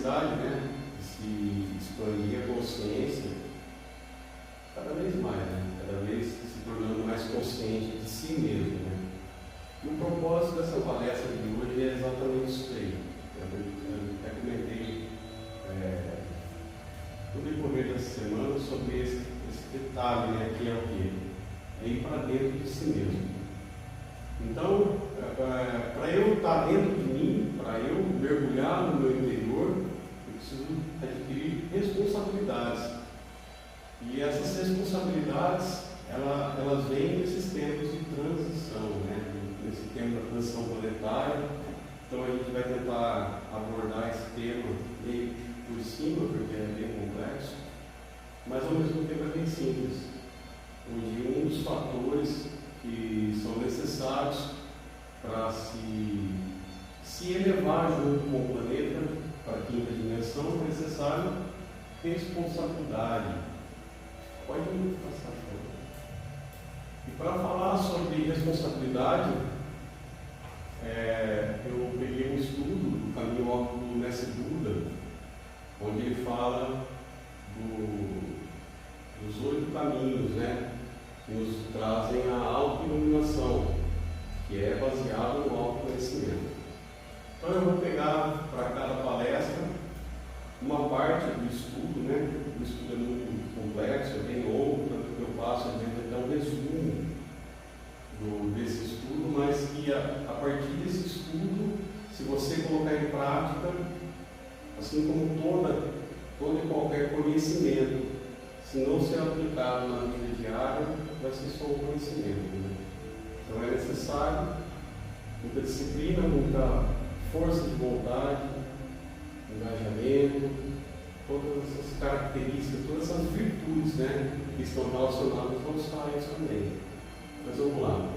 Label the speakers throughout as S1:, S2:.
S1: necessidade, né, de se expandir a consciência cada vez mais, né, cada vez se tornando mais consciente de si mesmo, né. E o propósito dessa palestra de hoje é exatamente isso aí. Eu até comentei no decorrer dessa semana sobre esse detalhe, né, que é o quê? É ir para dentro de si mesmo. Então, para eu estar dentro de mim, para eu mergulhar no meu interior, eu preciso adquirir responsabilidades. E essas responsabilidades, elas vêm nesses tempos de transição, né? Nesse tempo da transição planetária. Então a gente vai tentar abordar esse tema meio por cima, porque é bem complexo, mas ao mesmo tempo é bem simples, onde um dos fatores que são necessários para se elevar junto com o planeta para a quinta dimensão é necessário responsabilidade. Pode passar, por favor. E para falar sobre responsabilidade, eu peguei um estudo do caminho óptico do Mestre Buda, onde ele fala dos 8 caminhos, né, que nos trazem a autoiluminação, que é baseado no autoconhecimento. Então eu vou pegar para cada palestra uma parte do estudo, né? O estudo é muito complexo, é bem longo, tanto que eu passo às vezes até um resumo desse estudo, mas que a partir desse estudo, se você colocar em prática, assim como todo e qualquer conhecimento, se não ser aplicado na vida diária, vai ser só um conhecimento, né? Então é necessário muita disciplina, muita força de vontade, engajamento, todas essas características, todas essas virtudes, né, que estão relacionadas aos raios também. Mas vamos lá.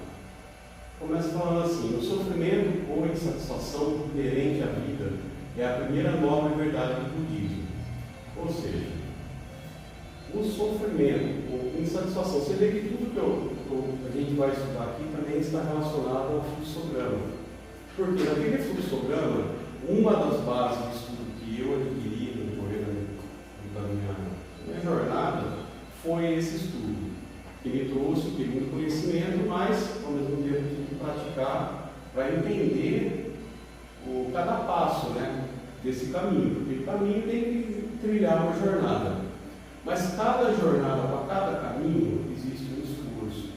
S1: Começa falando assim: o sofrimento ou insatisfação inerente à vida é a primeira nobre verdade do budismo. Ou seja, o sofrimento ou insatisfação, você vê que tudo que a gente vai estudar aqui também está relacionado ao fluxograma. Porque naquele fluxograma, uma das bases de estudo que eu adquiri no decorrer da minha jornada foi esse estudo, que me trouxe muito conhecimento, mas ao mesmo tempo tive que praticar para entender cada passo, né, desse caminho, porque o caminho tem que trilhar uma jornada. Mas cada jornada, para cada caminho, existe um esforço,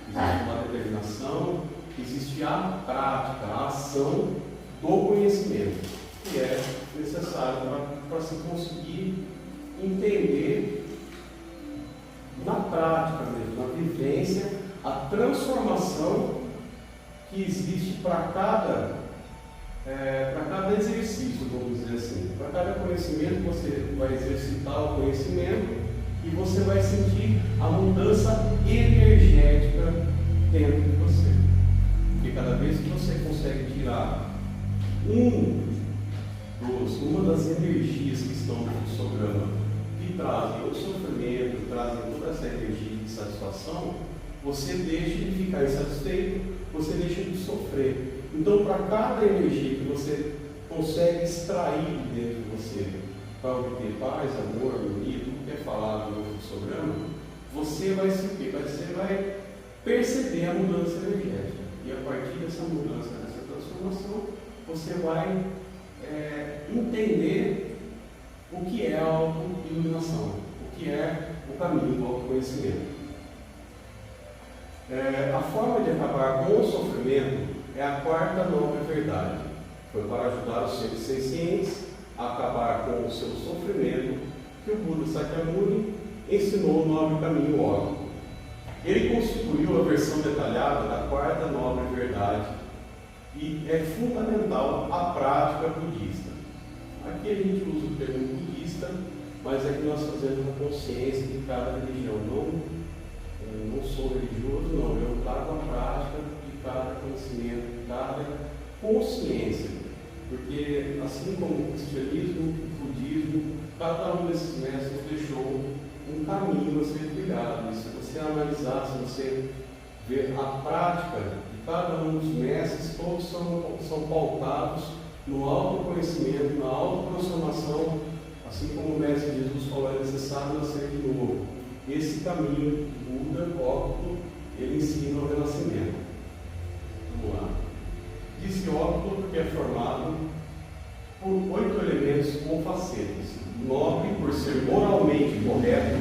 S1: existe uma determinação, existe a prática, a ação do conhecimento, que é necessário para se conseguir entender na prática mesmo, na vivência, a transformação que existe para cada exercício, vamos dizer assim. Para cada conhecimento, você vai exercitar o conhecimento e você vai sentir a mudança energética dentro de você. Porque cada vez que você consegue tirar uma das energias que estão no fluxograma, que trazem o sofrimento, trazem toda essa energia de satisfação, você deixa de ficar insatisfeito, você deixa de sofrer. Então, para cada energia que você consegue extrair de dentro de você para obter paz, amor, harmonia, tudo que é falado no fluxograma, você vai perceber a mudança energética. E a partir dessa mudança, dessa transformação, você vai entender o que é a autoiluminação, o que é o caminho do autoconhecimento. A forma de acabar com o sofrimento é a quarta nobre verdade. Foi para ajudar os seres sencientes a acabar com o seu sofrimento que o Buda Sakyamuni ensinou o nobre caminho óbvio. Ele constituiu a versão detalhada da quarta nobre verdade e é fundamental a prática budista. Aqui a gente usa o termo budista, mas é que nós fazemos a consciência de cada religião. Eu não sou religioso, não. Eu trago a prática de cada conhecimento, de cada consciência. Porque, assim como o cristianismo, o budismo, cada um desses mestres deixou um caminho a ser trilhado. E se você analisar, se você ver a prática de cada um dos mestres, todos são pautados no autoconhecimento, na autotransformação Assim como o Mestre Jesus falou, é necessário nascer de novo. Esse caminho de Buda, Óculo, ele ensina o renascimento. Vamos lá. Diz Óculo porque é formado por 8 elementos com facetas. Nobre por ser moralmente correto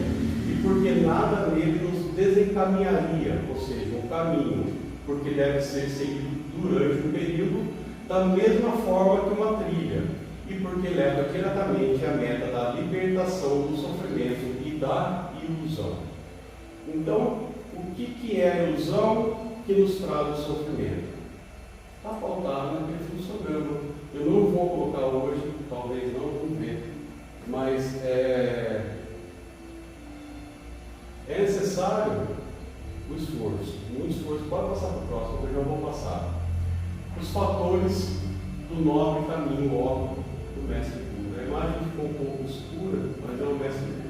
S1: e porque nada nele nos desencaminharia, ou seja, um caminho, porque deve ser seguido durante um período da mesma forma que uma trilha, e porque leva diretamente à meta da libertação do sofrimento e da ilusão. Então, o que é a ilusão que nos traz o sofrimento? Está pautado naquele fluxograma. Eu não vou colocar hoje, talvez não, vamos ver, mas é necessário o esforço. Um esforço, pode passar para o próximo, eu já vou passar. Os fatores do nobre caminho óbvio do Mestre Buda. A imagem ficou um pouco escura, mas é o Mestre Buda.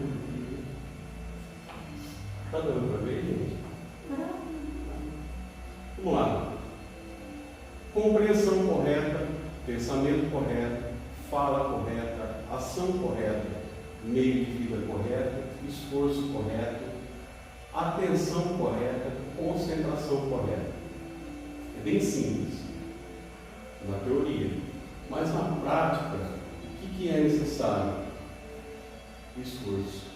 S1: Está dando para ver, gente? Vamos lá. Compreensão correta, pensamento correto, fala correta, ação correta, meio de vida correto, esforço correto, atenção correta, concentração correta. É bem simples na teoria, mas na prática, o que é necessário? Esforço.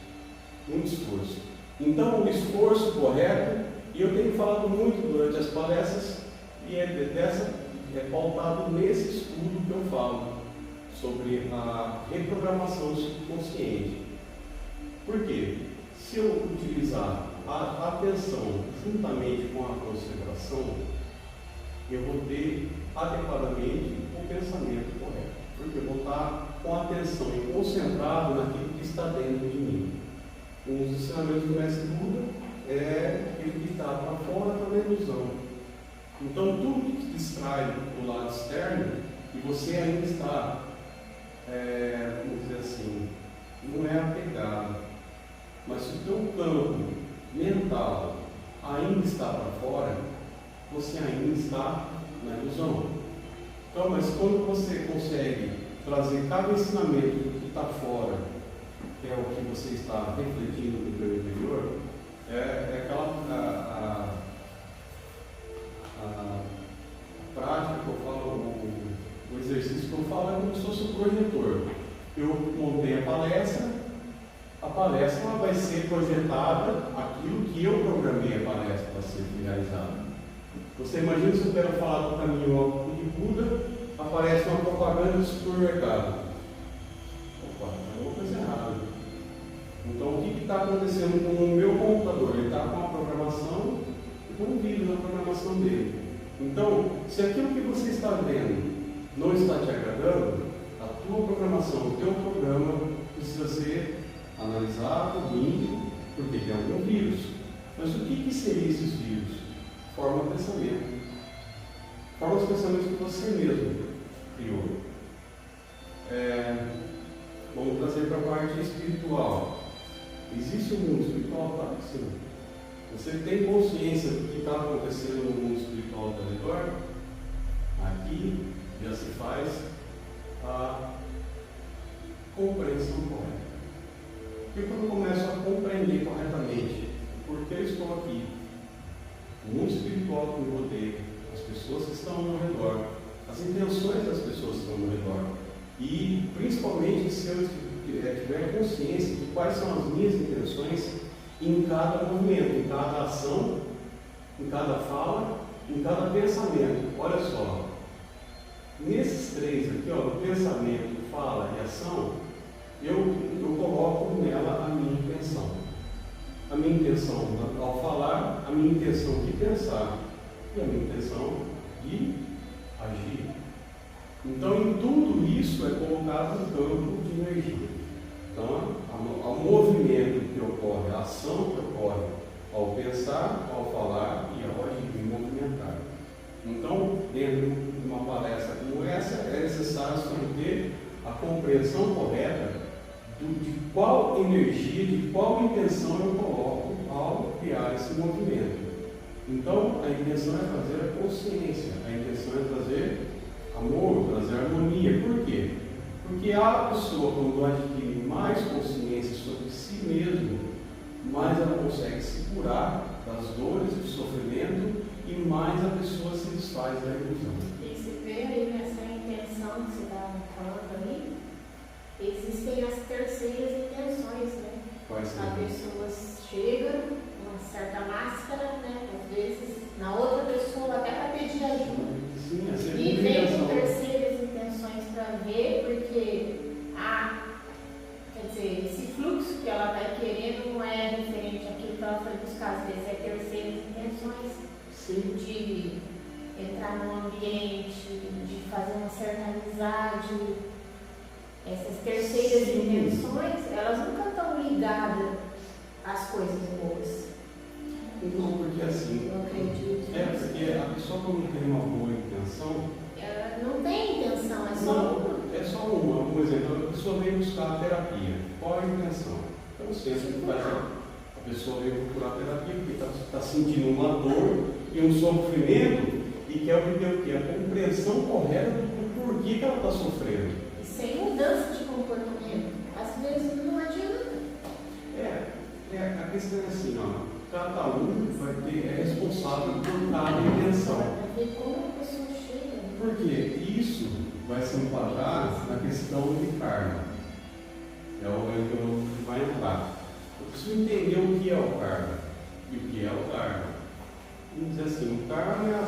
S1: Um esforço. Então, o esforço correto, e eu tenho falado muito durante as palestras, e é pautado nesse estudo que eu falo sobre a reprogramação subconsciente. Por quê? Se eu utilizar a atenção juntamente com a concentração, eu vou ter adequadamente o pensamento correto, porque eu vou estar com a atenção e concentrado naquilo que está dentro de mim. Um dos ensinamentos do Mestre Buda é aquilo que está para fora da ilusão. Então, tudo que te distrai do lado externo, e você ainda está, vamos dizer assim, não é apegado, mas se o teu campo mental ainda está para fora, você ainda está na ilusão. Então, mas quando você consegue trazer cada ensinamento que está fora, que é o que você está refletindo no teu interior, é aquela a prática que eu falo, o exercício que eu falo é como se fosse um projetor. Eu montei a palestra ela vai ser projetada aquilo que eu programei a palestra para ser realizada. Você imagina se eu quero falar do caminho óptico de Buda, aparece uma propaganda de supermercado. Opa, é uma coisa errada. Então, o que está acontecendo com o meu computador? Ele está com uma programação e com um vírus na programação dele. Então, se aquilo que você está vendo não está te agradando, a tua programação, o teu programa precisa ser analisado, limpo, porque tem algum vírus. Mas o que seriam esses vírus? Forma de pensamento. Forma de pensamentos que você mesmo criou. Vamos trazer para a parte espiritual. Existe um mundo espiritual? Claro que sim. Você tem consciência do que está acontecendo no mundo espiritual ao redor? Aqui já se faz a compreensão correta. Porque quando eu começo a compreender corretamente por que eu estou aqui, o mundo espiritual que me rodeia, as pessoas que estão ao meu redor, as intenções das pessoas que estão ao meu redor, e principalmente se eu tiver consciência de quais são as minhas intenções em cada movimento, em cada ação, em cada fala, em cada pensamento. Olha só, nesses três aqui, ó, pensamento, fala e ação, eu coloco nela a minha intenção. A minha intenção ao falar, a minha intenção de pensar e a minha intenção de agir. Então, em tudo isso é colocado um campo de energia. Então, o movimento que ocorre, a ação que ocorre ao pensar, ao falar e ao agir, e movimentar. Então, dentro de uma palestra como essa, é necessário ter a compreensão correta de qual energia, de qual intenção eu coloco ao criar esse movimento. Então, a intenção é trazer a consciência, a intenção é trazer amor, trazer harmonia. Por quê? Porque a pessoa, quando adquire mais consciência sobre si mesmo, mais ela consegue se curar das dores, do sofrimento, e mais a pessoa se desfaz da ilusão.
S2: E se vê aí nessa intenção que você está falando aí, existem as terceiras intenções, né?
S1: Quais são?
S2: A pessoa chega com uma certa máscara, né? Às vezes, na outra pessoa, até para pedir ajuda.
S1: Sim, a segunda
S2: E vem com
S1: intenção.
S2: terceiras intenções para ver, porque quer dizer, esse fluxo que ela está querendo não é referente àquilo que ela foi buscar, às vezes é terceiras intenções.
S1: Sim.
S2: De entrar num ambiente, de fazer uma certa amizade. Essas terceiras
S1: Sim.
S2: intenções, elas nunca estão ligadas às coisas boas.
S1: Então, porque assim,
S2: Eu acredito.
S1: porque a pessoa quando tem uma boa intenção,
S2: Ela não tem intenção, é só
S1: é só uma. Por exemplo, a pessoa veio buscar a terapia. Qual é a intenção? Então, sempre que a pessoa veio procurar terapia porque está sentindo uma dor e um sofrimento e quer obter o quê? A compreensão correta do porquê que ela está sofrendo.
S2: e sem mudança de comportamento. Às vezes não adianta.
S1: A questão é assim, ó, cada um é responsável por cada intenção.
S2: Para ver como a pessoa chega.
S1: Porque isso vai se enquadrar na questão do karma. É o que vai entrar. Eu preciso entender o que é o karma e o que é o karma. Vamos dizer assim, o karma é a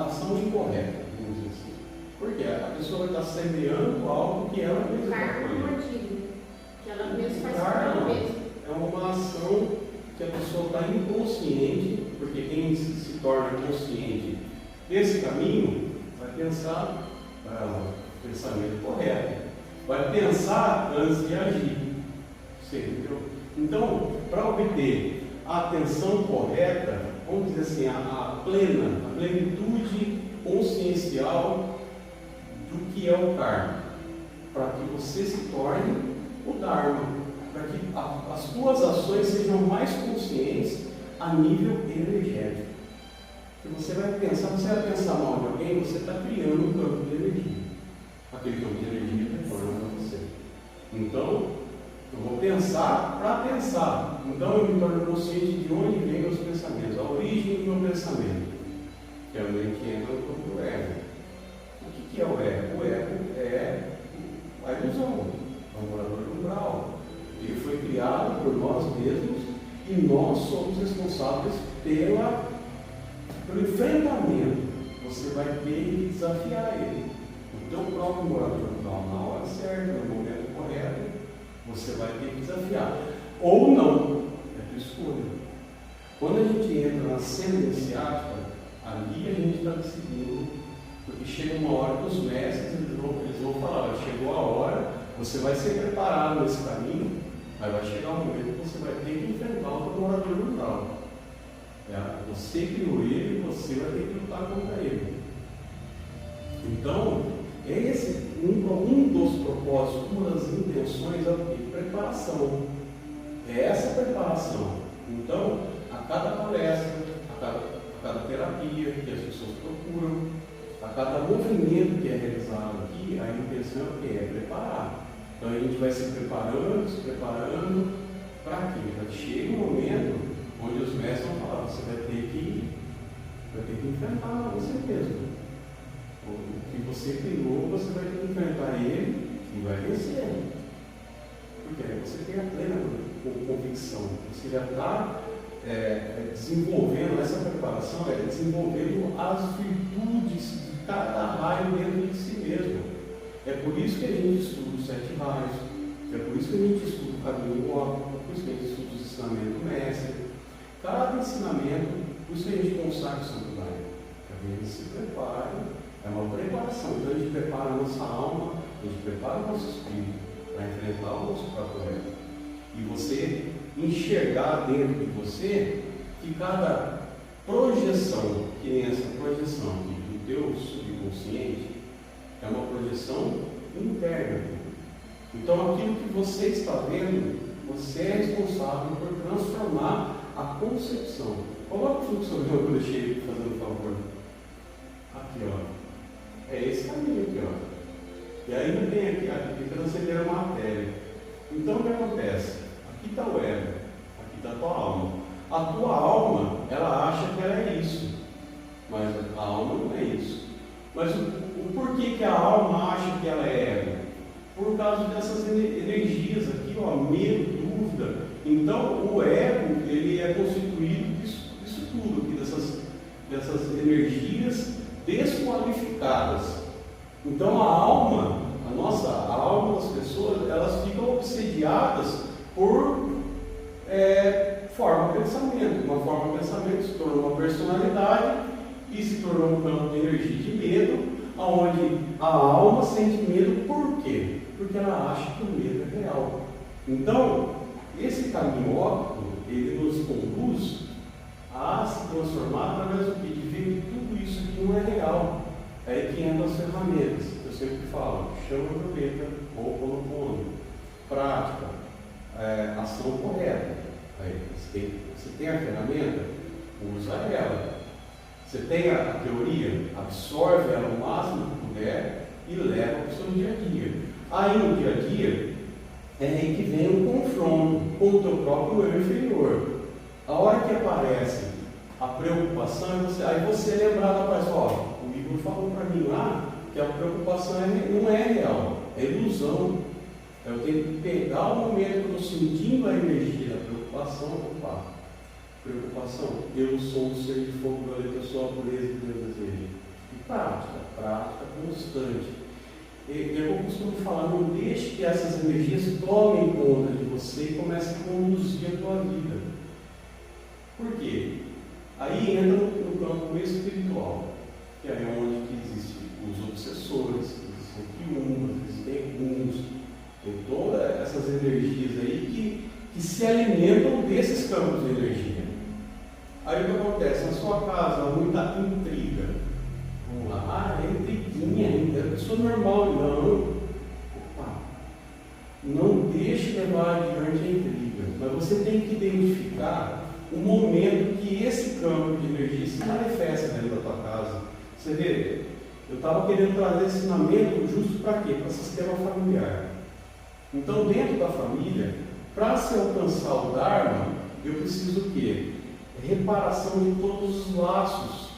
S1: ação incorreta, vamos dizer assim. Porque a pessoa vai estar semeando algo que ela
S2: O
S1: mesma
S2: karma é
S1: colheu.
S2: uma dívida, que ela mesma faz para
S1: Karma
S2: ela mesma.
S1: é uma ação que a pessoa está inconsciente, porque quem se torna consciente desse caminho vai pensar o pensamento correto, vai pensar antes de agir. Você entendeu? Então, para obter a atenção correta, vamos dizer assim, a plenitude consciencial do que é o karma, para que você se torne o Dharma, para que as tuas ações sejam mais conscientes a nível energético. Se você vai pensar mal de alguém, você está criando um campo de energia. Aquele campo de energia retorna para você. Então, eu vou pensar para pensar. Então, eu me torno consciente de onde vêm meus pensamentos, a origem do meu pensamento. Que é onde que entra o campo do ego. O que é o ego? O ego é a ilusão, é o morador do umbral. Ele foi criado por nós mesmos e nós somos responsáveis pelo enfrentamento. Você vai ter que desafiar ele. O teu próprio morador do umbral, na hora certa, no momento correto, você vai ter que desafiar. Ou não, é tua escolha. Quando a gente entra na cena iniciática, ali a gente está decidindo, porque chega uma hora que os mestres eles vão falar, chegou a hora, você vai ser preparado nesse caminho, mas vai chegar um momento que você vai ter que enfrentar o teu morador do umbral. Você criou ele, você vai ter que lutar contra ele. Então, esse um dos propósitos, uma das intenções é o quê? Preparação. É essa preparação. Então, a cada palestra, a cada terapia que as pessoas procuram, a cada movimento que é realizado aqui, a intenção é o quê? É preparar. Então a gente vai se preparando para quê? Para que chegue um momento onde os mestres vão falar, você vai ter que enfrentar você mesmo. O que você criou, você vai ter que enfrentar ele e vai vencer. Porque aí você tem a plena convicção. Você já está desenvolvendo essa preparação, desenvolvendo as virtudes de cada raio dentro de si mesmo. É por isso que a gente estuda os 7 raios, é por isso que a gente estuda o caminho óptico, é por isso que a gente estuda os ensinamentos do mestre. Cada ensinamento, por isso que a gente consagra o Santo Daime. A gente se prepara, é uma preparação. Então a gente prepara a nossa alma, a gente prepara o nosso espírito para enfrentar o nosso próprio ego. E você enxergar dentro de você que cada projeção, que nem essa projeção do teu subconsciente, é uma projeção interna. Então aquilo que você está vendo, você é responsável por transformar a concepção. Coloca o fluxo que eu deixei fazendo um favor. Aqui, ó. É esse caminho aqui, ó. E ainda tem aqui transcender a matéria. Então o que acontece? Aqui está o ego, aqui está a tua alma. A tua alma, ela acha que ela é isso, mas a alma não é isso. Mas o porquê que a alma acha que ela é ego? Por causa dessas energias aqui, ó, medo, dúvida. Então o ego, ele é constituído disso tudo aqui, dessas energias desqualificadas. Então a alma das pessoas, elas ficam obsediadas por forma de pensamento. Uma forma de pensamento se tornou uma personalidade e se tornou um campo de energia de medo, onde a alma sente medo. Por quê? Porque ela acha que o medo é real. Então, esse caminho óptico, ele nos conduz a se transformar através do que? De ver que tudo isso aqui não é real. É aí que entram as ferramentas. Eu sempre falo, chama, aproveita, ou coloca. Prática, ação correta. Aí, você tem a ferramenta, usa ela. Você tem a teoria, absorve ela o máximo que puder e leva para o seu dia a dia. Aí no dia a dia, é aí que vem um confronto com o teu próprio eu inferior. A hora que aparece a preocupação, aí você lembrar da paz, o Igor falou para mim lá que a preocupação não é real, é ilusão. Eu tenho que pegar o momento que eu estou sentindo a energia da preocupação, preocupação, eu sou um ser de fogo violeta, eu sou a pureza que Deus deseja. E prática constante. Eu costumo falar, não deixe que essas energias tomem conta de você e comecem a conduzir a tua vida. Por quê? Aí entra no campo espiritual, que é onde existem os obsessores, existem quiumas, existem runs, tem todas essas energias aí que se alimentam desses campos de energia. Aí o que acontece? Na sua casa há muita intriga. Vamos lá, é intriguinha, é pessoa normal, não. Não deixe levar adiante a intriga, mas você tem que identificar o momento que esse campo de energia se manifesta dentro da tua casa. Você vê, eu estava querendo trazer ensinamento justo para quê? Para o sistema familiar. Então, dentro da família, para se alcançar o Dharma, eu preciso o quê? Reparação de todos os laços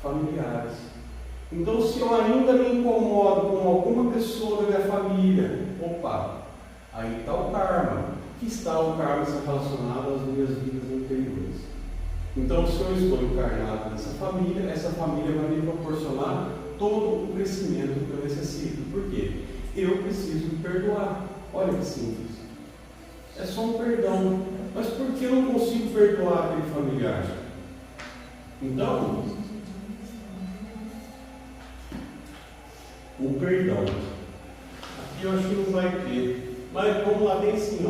S1: familiares. Então, se eu ainda me incomodo com alguma pessoa da minha família, aí está o karma. Que está o karma relacionado às minhas vidas anteriores. Então, se eu estou encarnado nessa família, essa família vai me proporcionar todo o crescimento que eu necessito. Por quê? Eu preciso me perdoar. Olha que simples. É só um perdão. Mas por que eu não consigo perdoar aquele familiar? Então, o perdão. Aqui eu acho que não vai ter. Mas vamos lá, bem assim,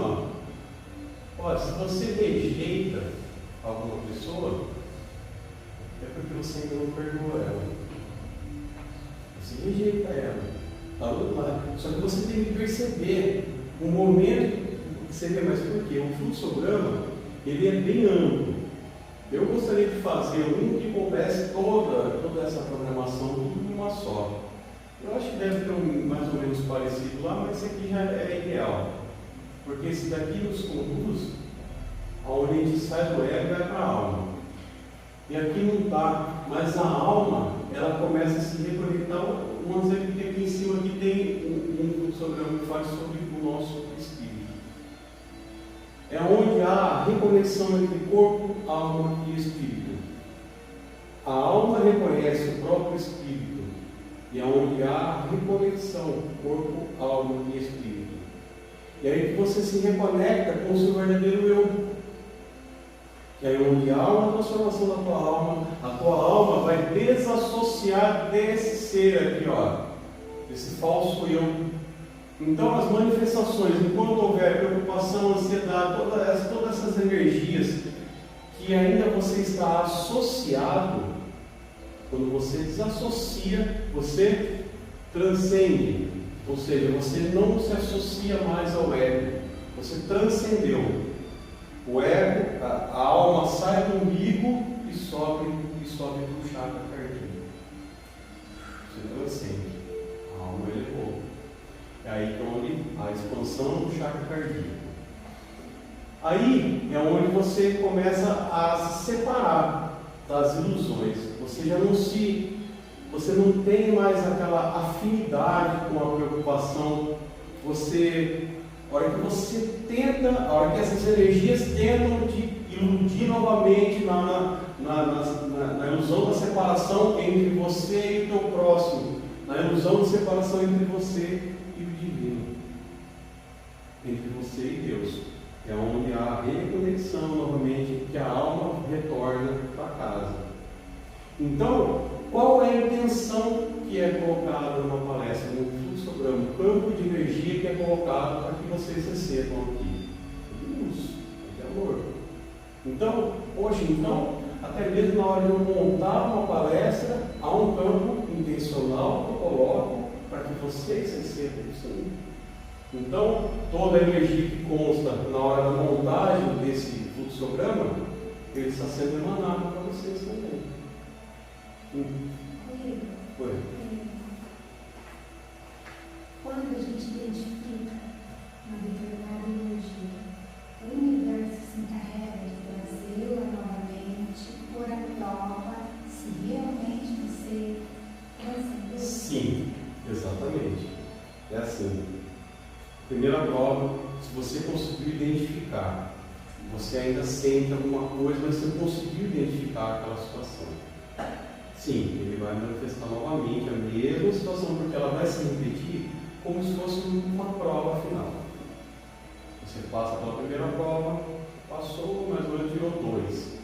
S1: se você rejeita alguma pessoa, é porque você ainda não perdoa ela. Você rejeita ela. Só que você tem que perceber o momento que você vê, mas por quê? O fluxograma, ele é bem amplo. Eu gostaria de fazer um que coubesse toda essa programação tudo numa só. Eu acho que deve ter um mais ou menos parecido lá, mas esse aqui já é ideal. Porque esse daqui nos conduz aonde a gente sai do ego e vai para a alma. E aqui não está, mas a alma, ela começa a se reconectar. Vamos dizer que aqui em cima aqui tem um programa que faz sobre o nosso espírito. É onde há a reconexão entre corpo, alma e espírito. A alma reconhece o próprio espírito. E é onde há a reconexão corpo, alma e espírito. E aí que você se reconecta com o seu verdadeiro eu. E aí onde há uma transformação da tua alma, a tua alma vai desassociar desse ser aqui, desse falso eu. Então as manifestações, enquanto houver preocupação, ansiedade, todas essas energias que ainda você está associado, quando você desassocia, você transcende. Ou seja, você não se associa mais ao ego, você transcendeu. O ego, a alma sai do umbigo e sobe para o chakra cardíaco. Você transcende. A alma elevou. É aí que é onde a expansão do chakra cardíaco. Aí é onde você começa a se separar das ilusões. Você não tem mais aquela afinidade com a preocupação. A hora que essas energias tentam te iludir novamente na ilusão da separação entre você e o teu próximo, na ilusão de separação entre você e o divino, entre você e Deus. É onde há a reconexão novamente, que a alma retorna para casa. Então, qual é a intenção que é colocada numa palestra, no fluxograma, um campo de energia que é colocado para que vocês recebam aqui? De luz, de amor. Então, hoje, até mesmo na hora de eu montar uma palestra, há um campo intencional que eu coloco para que vocês recebam isso aí. Então, toda a energia que consta na hora da montagem desse fluxograma, ele está sendo emanado para vocês também. Foi.
S3: Quando a gente identifica uma determinada energia, o universo se encarrega de trazê-la novamente, pôr à prova se realmente você transcendeu.
S1: Sim, exatamente. É assim. Primeira prova, se você conseguiu identificar, você ainda sente alguma coisa, mas você conseguiu identificar aquela situação. Sim, ele vai manifestar novamente a mesma situação, porque ela vai se repetir como se fosse uma prova final. Você passa pela primeira prova, passou, mas ou menos tirou 2.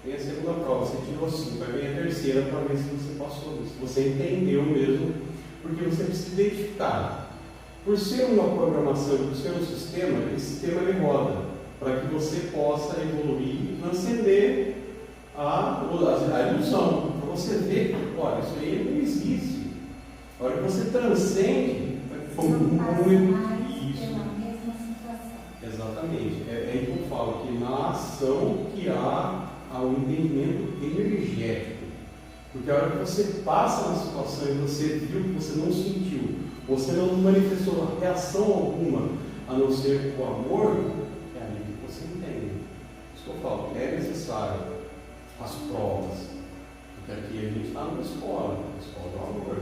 S1: Vem a segunda prova, você tirou 5. Aí vem a terceira para ver se você passou, se você entendeu mesmo, porque você precisa identificar. Por ser uma programação, por ser um sistema, esse sistema ele roda para que você possa evoluir e transcender a ilusão. Para você ver que, olha, isso aí não existe. A hora que você transcende, foi muito isso. Exatamente. É aí que eu falo que na ação que há o entendimento energético. Porque a hora que você passa na situação e você viu que você não sentiu, você não manifestou reação alguma, a não ser o amor, é ali que você entende. Isso que eu falo, é necessário as provas. Porque aqui a gente está numa escola do amor.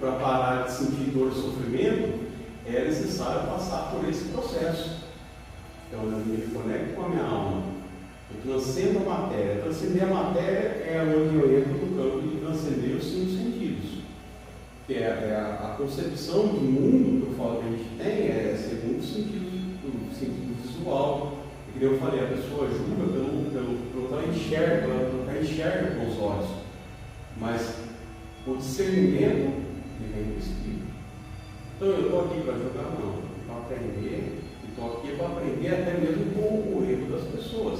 S1: Para parar de sentir dor e sofrimento, é necessário passar por esse processo. Então eu me conecto com a minha alma, eu transcendo a matéria. Transcender a matéria é onde eu entro no campo de transcender os 5 sentidos. Que é a concepção de mundo que eu falo que a gente tem, é segundo o sentido visual. E como eu falei, a pessoa julga pelo que ela enxerga com os olhos. Mas o discernimento vem do Espírito. Então eu estou aqui para julgar, não. Para aprender, e estou aqui para aprender até mesmo com o erro das pessoas.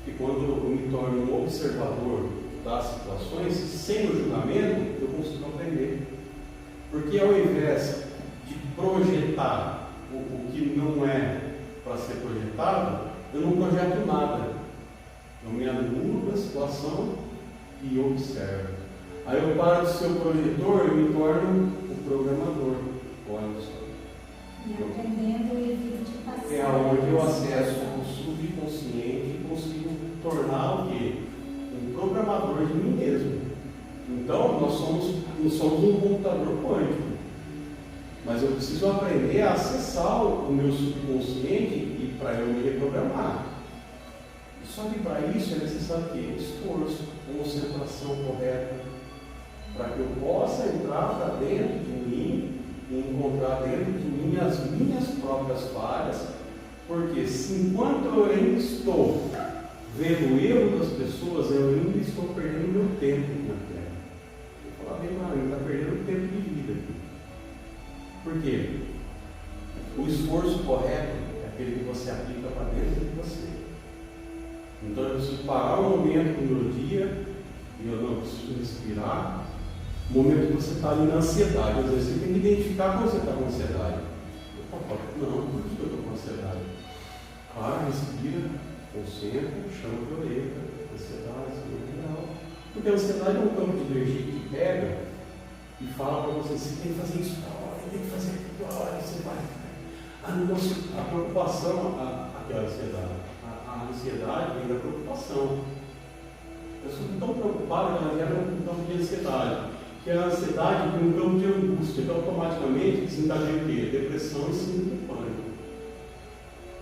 S1: Que quando eu me torno um observador das situações, sem o julgamento, eu consigo aprender. Porque ao invés de projetar o que não é para ser projetado, eu não projeto nada. Eu me anulo da situação e observo. Aí eu paro de ser o projetor e me torno o programador. Olha só.
S3: E aprendendo o evento de passar.
S1: É onde eu acesso o subconsciente e consigo tornar o quê? Um programador de mim mesmo. Então, nós somos um computador quântico. Mas eu preciso aprender a acessar o meu subconsciente e para eu me reprogramar. Só que para isso é necessário que esforço, concentração correta, para que eu possa entrar para dentro de mim e encontrar dentro de mim as minhas próprias falhas, porque se enquanto eu ainda estou vendo o erro das pessoas, eu ainda estou perdendo meu tempo na Terra. Eu falar bem mal, eu está perdendo tempo de vida aqui. Por quê? O esforço correto é aquele que você aplica para dentro de você. Então eu preciso parar um momento no meu dia e eu não preciso respirar. No momento que você está ali na ansiedade, às vezes você tem que identificar quando você está com ansiedade. Eu falo, não, por que eu estou com ansiedade? Para, respira, concentra, chama de orelha, ansiedade, legal. Porque a ansiedade é um campo de energia que pega e fala para você tem que fazer isso da hora, tem que fazer aquilo da hora, você vai. A preocupação, aquela ansiedade. A ansiedade vem da preocupação. A pessoa está tão preocupada que ela gera um campo de ansiedade. Que a ansiedade tem um campo de angústia, então automaticamente desencadeia o quê? Depressão e síndrome do pânico.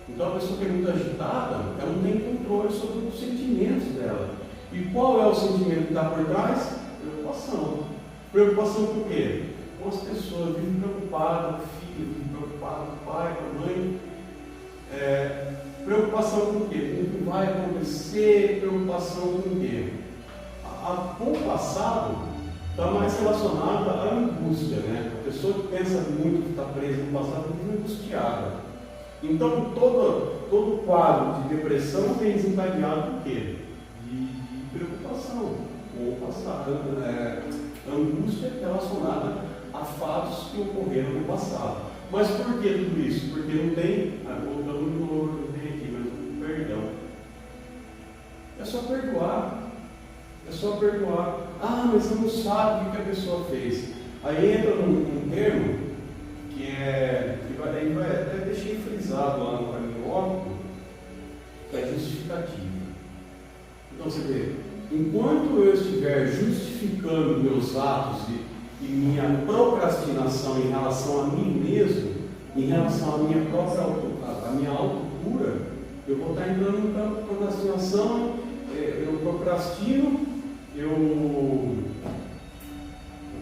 S1: Então a pessoa que é muito agitada, ela não tem controle sobre os sentimentos dela. E qual é o sentimento que está por trás? Preocupação. Preocupação com o quê? Com as pessoas, vivem preocupadas, com o filho, vivem preocupadas com o pai, com a mãe. Preocupação com o quê? Com o que vai acontecer, preocupação com o quê? Com o passado está mais relacionada à angústia, né? A pessoa que pensa muito que está presa no passado fica angustiada. Então todo quadro de depressão vem desencadeado por quê? De preocupação com o passado. Angústia relacionada a fatos que ocorreram no passado. Mas por que tudo isso? Porque não tem, voltando de novo, não tem aqui, mas perdão. É só perdoar. É só perdoar. Mas você não sabe o que a pessoa fez. Aí entra num termo que até deixei frisado lá no caminho, que é justificativa. Então você vê, enquanto eu estiver justificando meus atos e minha procrastinação em relação a mim mesmo, em relação à minha própria autocura, eu vou estar entrando no campo de procrastinação. Eu procrastino, eu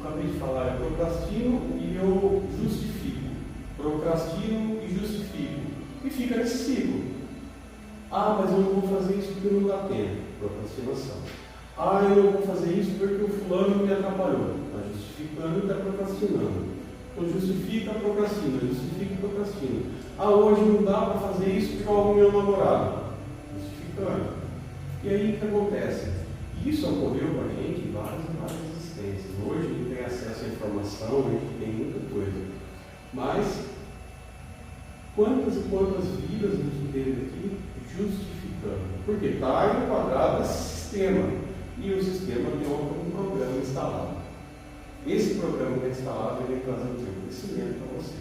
S1: acabei de falar, eu procrastino e eu justifico. Procrastino e justifico. E fica nesse ciclo. Mas eu não vou fazer isso porque não dá tempo. Procrastinação. Eu não vou fazer isso porque o fulano me atrapalhou. Está justificando e está procrastinando. Então justifica, procrastina, justifica e procrastina. Hoje não dá para fazer isso porque é o meu namorado. Justificando. E aí o que acontece? Isso ocorreu com a gente em várias existências. Hoje a gente tem acesso à informação, a gente tem muita coisa. Mas quantas e quantas vidas a gente teve aqui justificando? Porque está enquadrado esse sistema. E o sistema tem um programa instalado. Esse programa que é instalado ele vai trazer um conhecimento para você.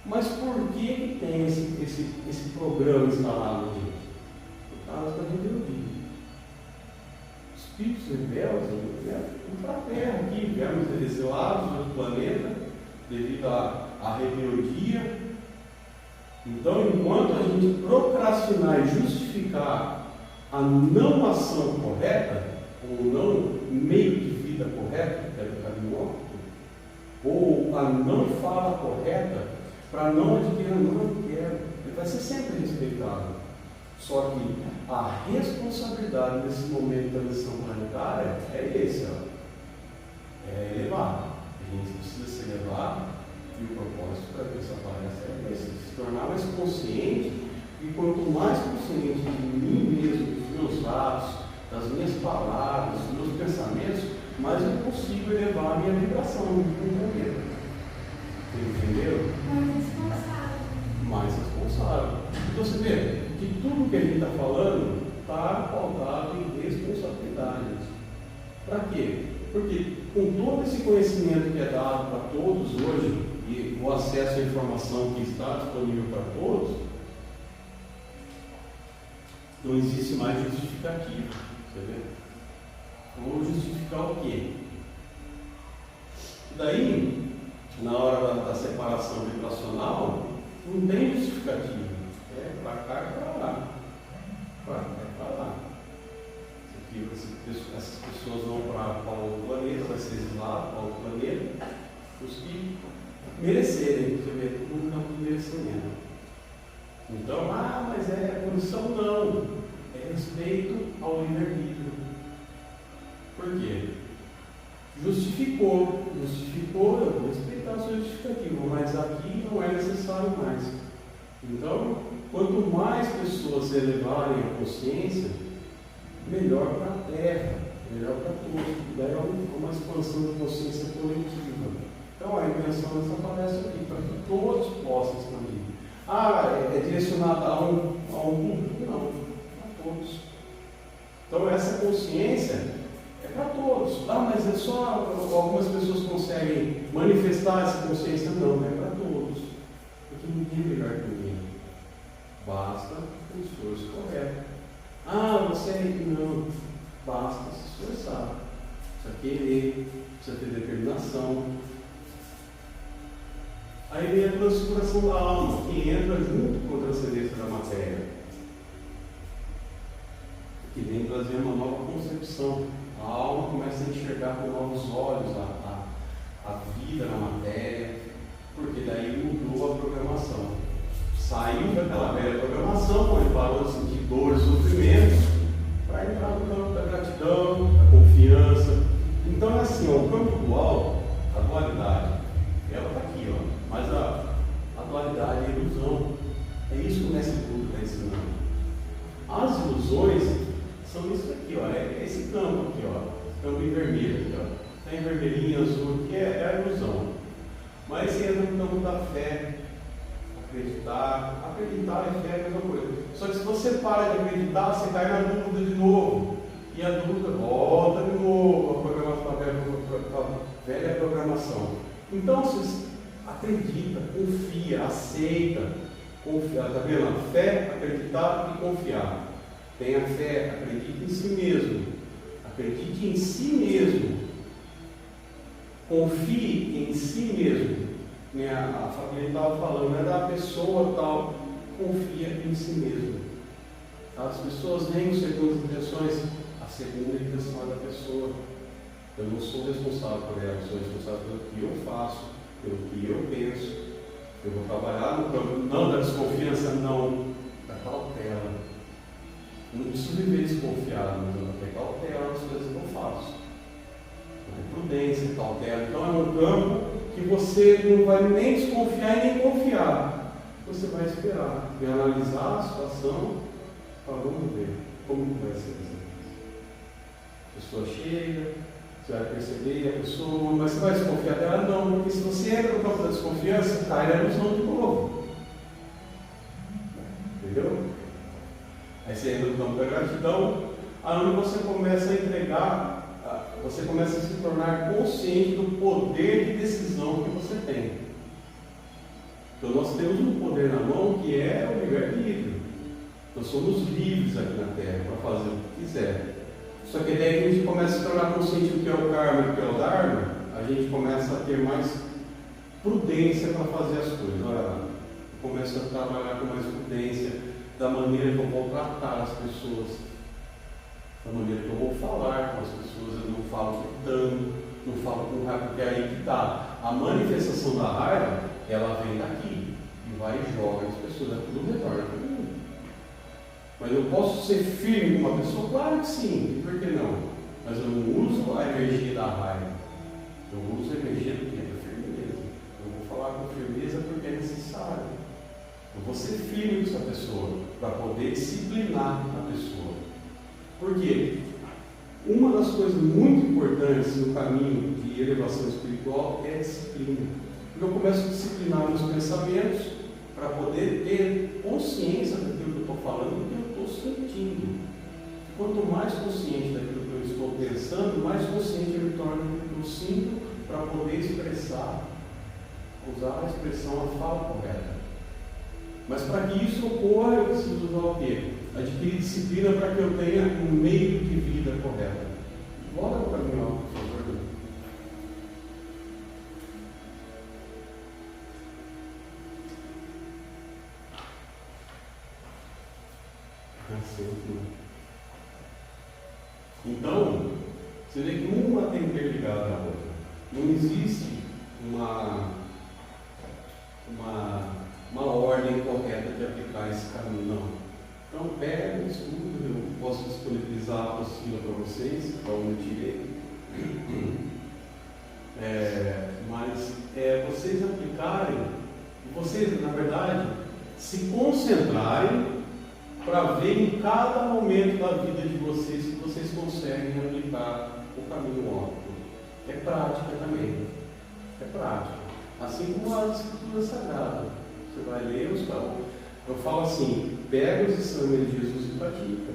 S1: Mas por que tem esse programa instalado, gente? Por causa da rebeldia. Espíritos rebeldes vieram para a Terra aqui, vieram exilados do planeta devido à rebeldia. Então, enquanto a gente procrastinar e justificar a não ação correta, ou não meio de vida correto, que é do caminho óptimo, ou a não fala correta, para não adquirir, não quero, ele vai ser sempre respeitado. Só que a responsabilidade nesse momento da missão planetária é esse, é elevar. A gente precisa se elevar e o propósito para que isso apareça é esse, se tornar mais consciente, e quanto mais consciente de mim mesmo, dos meus atos, das minhas palavras, dos meus pensamentos, mais eu consigo elevar a minha vibração no planeta. Entendeu? Mais responsável. Então você vê que tudo que a gente está falando está pautado em responsabilidade. Para quê? Porque com todo esse conhecimento que é dado para todos hoje, e o acesso à informação que está disponível para todos, não existe mais justificativa. Você vê? Vou justificar o quê? Daí, na hora da separação vibracional, não tem justificativa. É para cá e para lá. Para lá. Essas pessoas vão para outro planeta, vai ser exilado para outro planeta, os que merecerem. Você vê, tudo no campo de merecimento. Então, mas é punição? Não. É respeito ao livre-arbítrio. Por quê? Justificou, eu vou respeitar a sua justificativa, mas aqui não é necessário mais. Então, quanto mais pessoas elevarem a consciência, melhor para a Terra, melhor para todos. Daí é uma expansão de consciência coletiva. Então a intenção dessa aparece aqui, para que todos possam expandir. É direcionada a um público? Não, a todos. Então essa consciência é para todos. todos. Mas é só algumas pessoas conseguem manifestar essa consciência. Não, é para todos. Porque ninguém é melhor que ninguém. Basta o esforço correto. Você não. Basta se esforçar. Precisa querer, precisa ter determinação. Aí vem a transfiguração da alma, que entra junto com a transcendência da matéria. Que vem trazer uma nova concepção. A alma começa a enxergar com novos olhos a vida na matéria, porque daí mudou a programação. Saiu daquela velha programação, onde parou de sentir dor e sofrimento, para entrar no campo da gratidão, da confiança. Então é assim, o campo dual, a dualidade, ela está aqui, mas a dualidade é a ilusão. É isso que o Mestre Buda está ensinando. As ilusões são isso aqui, é esse campo aqui, campo em vermelho aqui, tem vermelhinho, azul, que é a ilusão. Mas você entra no campo da fé, acreditar e fé é a mesma coisa. Só que se você para de acreditar, você cai na dúvida de novo. E a dúvida volta de novo a velha programação. Então você acredita, confia, aceita, confiar. Está vendo? A fé, acreditar e confiar. Tenha fé, acredite em si mesmo. Acredite em si mesmo. Confie em si mesmo. A família estava falando, da pessoa tal, confia em si mesmo. As pessoas nem com segundas intenções, a segunda intenção é da pessoa. Eu não sou responsável por ela, eu sou responsável pelo que eu faço, pelo que eu penso. Eu vou trabalhar no campo, não da desconfiança, não, da cautela. Eu não preciso viver desconfiado, mas eu vou ter cautela nas coisas que eu faço. Prudência, cautela. Então é um campo que você não vai nem desconfiar e nem confiar. Você vai esperar, vai analisar a situação, vamos ver como vai ser isso. A pessoa chega, você vai perceber a pessoa, mas você vai desconfiar dela? Não, porque se você entra no campo da desconfiança, cai na ilusão de novo. Entendeu? Aí você entra no campo da gratidão, onde você começa a entregar. Você começa a se tornar consciente do poder de decisão que você tem. Então nós temos um poder na mão que é o livre-arbítrio. Nós somos livres aqui na Terra para fazer o que quiser. Só que daí que a gente começa a se tornar consciente do que é o karma e do que é o dharma, a gente começa a ter mais prudência para fazer as coisas. Olha lá, eu começo a trabalhar com mais prudência da maneira que eu vou tratar as pessoas. Da maneira que eu vou falar com as pessoas, eu não falo gritando, não falo com raiva, porque é aí que está. A manifestação da raiva, ela vem daqui e vai e joga as pessoas, aquilo retorna para mim. Mas eu posso ser firme com uma pessoa? Claro que sim, por que não? Mas eu não uso a energia da raiva, eu uso a energia do quê? Da firmeza. Eu vou falar com firmeza porque é necessário. Eu vou ser firme com essa pessoa, para poder disciplinar a pessoa. Por quê? Uma das coisas muito importantes no caminho de elevação espiritual é a disciplina. Porque eu começo a disciplinar meus pensamentos para poder ter consciência daquilo que eu estou falando, do que eu estou sentindo. Quanto mais consciente daquilo que eu estou pensando, mais consciente eu me torno do que eu sinto para poder expressar, usar a expressão, a fala correta. Mas para que isso ocorra, eu preciso usar o quê? Adquirir disciplina para que eu tenha um meio de vida correto. Volta para mim, por favor. Então, você vê que uma tem interligada à outra. Não existe uma ordem correta de aplicar esse caminho, não. Então, pega o estudo, eu posso disponibilizar a apostila para vocês, para onde eu tirei. Mas vocês aplicarem, vocês, na verdade, se concentrarem para ver em cada momento da vida de vocês que vocês conseguem aplicar o caminho óptimo. É prática também. É prática. Assim como as escrituras sagradas. Você vai ler os caminhos. Eu falo assim, pega os ensinamentos de Jesus e pratica.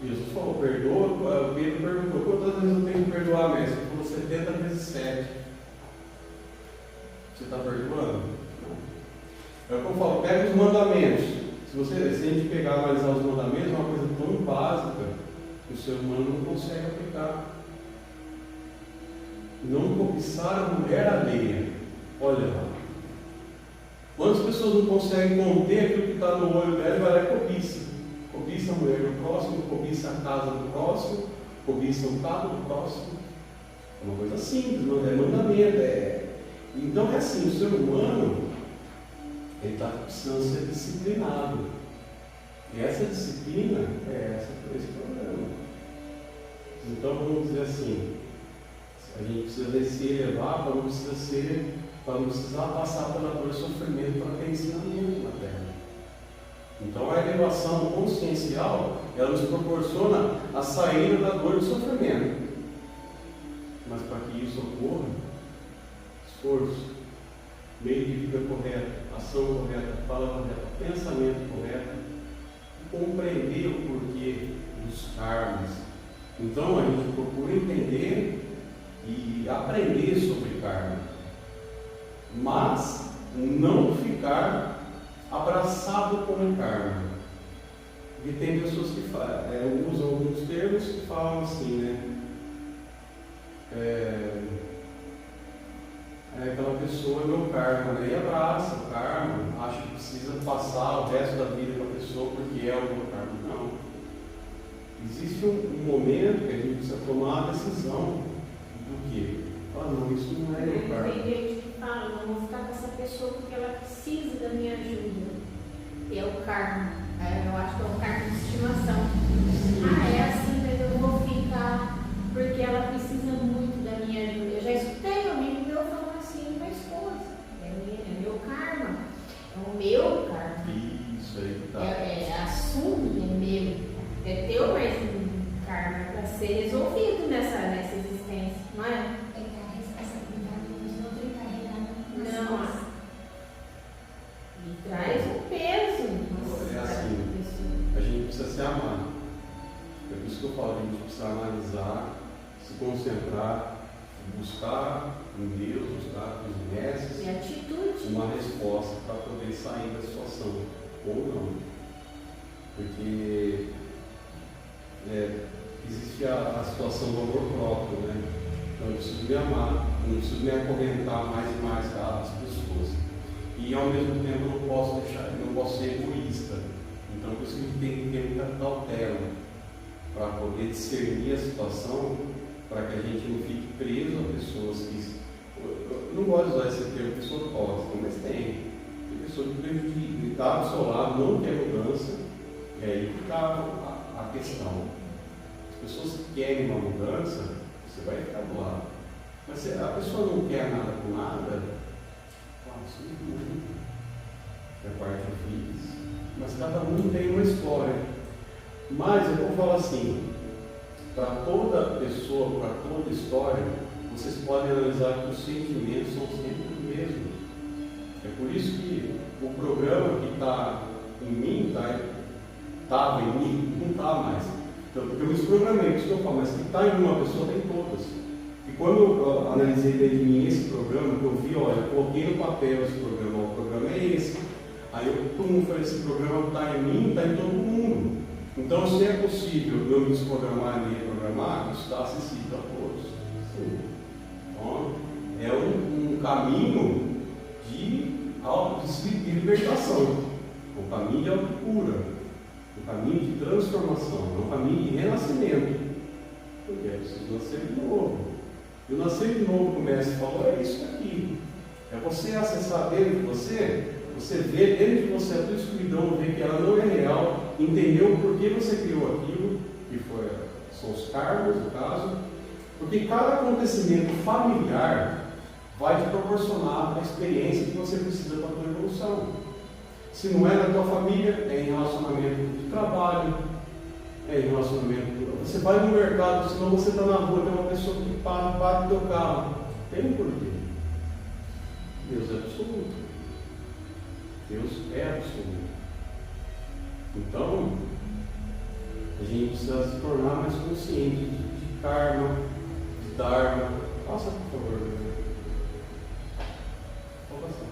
S1: Jesus falou, perdoa. Pedro perguntou, quantas vezes eu tenho que perdoar, mestre? Ele falou, 70 vezes 7. Você está perdoando? Não. É o que eu falo, pega os mandamentos. Se a gente pegar e analisar os mandamentos, é uma coisa tão básica que o ser humano não consegue aplicar. Não cobiçar a mulher alheia. Olha lá. Quantas pessoas não conseguem conter aquilo que está no olho dela e vai lá e cobiça? Cobiça a mulher do próximo, cobiça a casa do próximo, cobiça o carro do próximo. É uma coisa simples, não é mandamento. Então é assim, o ser humano ele está precisando ser disciplinado. E essa disciplina é esse problema. Então vamos dizer assim, a gente precisa se elevar para não precisar passar pela dor e sofrimento para ter ensinamento na terra. Então a elevação consciencial, ela nos proporciona a saída da dor e do sofrimento. Mas para que isso ocorra, esforço, meio de vida correto, ação correta, fala correta, pensamento correto, compreender o porquê dos karmas. Então a gente procura entender e aprender sobre karma, mas não ficar abraçado com o karma. Porque tem pessoas que usam alguns termos que falam assim, né? Aquela pessoa é meu karma, né? E abraça o karma, acha que precisa passar o resto da vida com a pessoa porque é o meu karma. Não. Existe um momento que a gente precisa tomar a decisão do quê? Não, isso não é meu karma.
S2: Tem gente que fala, não vou ficar com essa pessoa porque ela precisa da minha ajuda. É o karma. Eu acho que é o karma de estimação. É assim, mas eu vou ficar porque ela precisa muito da minha ajuda. Eu já escutei um amigo meu falando assim com a esposa. É meu karma. É o meu karma.
S1: Isso aí que tá.
S2: Assume, é meu. É teu, mas karma para ser resolvido nessa existência, não é?
S3: Pegar a responsabilidade dos outros e carregar
S2: Não. E traz um peso.
S1: É assim, a gente precisa se amar. É por isso que eu falo, a gente precisa analisar, se concentrar, buscar em Deus, buscar nos mestres
S2: E atitude.
S1: uma resposta para poder sair da situação, ou não. Porque existe a situação do amor próprio, né? Então eu preciso me amar, eu não preciso me acorrentar mais e mais às pessoas. E ao mesmo tempo eu não posso ser egoísta. Então por isso que a gente tem que ter muita cautela para poder discernir a situação, para que a gente não fique preso a pessoas que. Eu não gosto de usar esse termo pessoa tóxica, mas tem pessoa que está do seu lado, não quer mudança, e aí que está a questão. As pessoas que querem uma mudança, você vai ficar do lado. Mas se a pessoa não quer nada com nada, isso é parte difícil. Mas cada um tem uma história. Mas eu vou falar assim, para toda pessoa, para toda história, vocês podem analisar que os sentimentos são sempre os mesmos. É por isso que o programa que está em mim, estava em mim, não está mais. Então, porque eu me desprogramei, isso que eu falo, mas que está em uma pessoa, tem todas. E quando eu analisei dentro de mim esse programa, que eu vi, olha, eu coloquei no papel esse programa, o programa é esse. Aí eu falei, esse programa está em mim, está em todo mundo. Então, se é possível eu me desprogramar e me reprogramar, isso está acessível a todos. Sim. Então, é um caminho de libertação, um caminho de autocura, um caminho de transformação, um caminho de renascimento. Porque é preciso nascer de novo. E o nascer de novo, como o mestre falou, é isso aqui. É você acessar dentro de você ver dentro de você a tua escuridão, ver que ela não é real, entender o porquê você criou aquilo, que são os karmas, no caso, porque cada acontecimento familiar vai te proporcionar a experiência que você precisa para a tua evolução. Se não é na tua família, é em relacionamento de trabalho, é em relacionamento. Você vai no mercado, senão você está na rua, tem uma pessoa que para o teu carro. Tem um porquê. Deus é absoluto. Deus é absoluto. Então, A gente precisa se tornar mais consciente de karma, de dharma. Passa, por favor. Pode passar.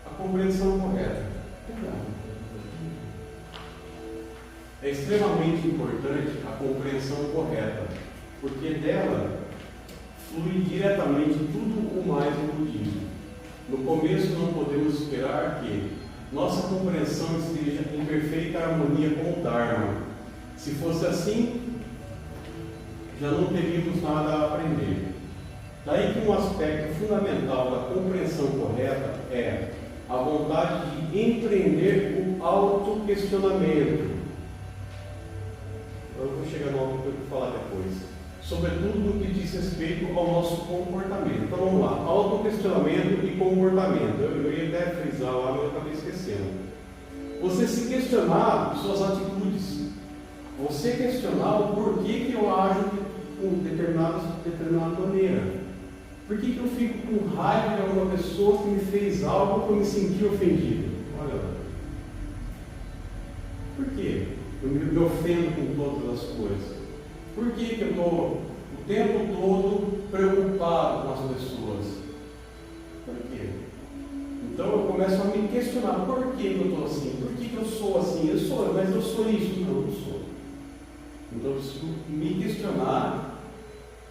S1: A compreensão correta. É extremamente importante a compreensão correta, porque dela flui diretamente tudo o mais no budismo. No começo não podemos esperar que nossa compreensão esteja em perfeita harmonia com o Dharma. Se fosse assim, já não teríamos nada a aprender. Daí que um aspecto fundamental da compreensão correta é a vontade de empreender o autoquestionamento. Eu vou chegar no algo que eu vou falar depois. Sobretudo no que diz respeito ao nosso comportamento. Então vamos lá, autoquestionamento e comportamento. Eu ia até frisar lá, mas eu acabei esquecendo. Você se questionar suas atitudes. Você questionar o porquê que eu ajo de determinada maneira. Por que eu fico com raiva de alguma pessoa que me fez algo que eu me senti ofendido? Olha lá. Por quê? Eu me ofendo com todas as coisas. Por que eu estou o tempo todo preocupado com as pessoas? Por quê? Então eu começo a me questionar, por que eu estou assim? Por que eu sou assim? Eu sou, mas eu sou isso? Não, eu não sou. Então eu preciso me questionar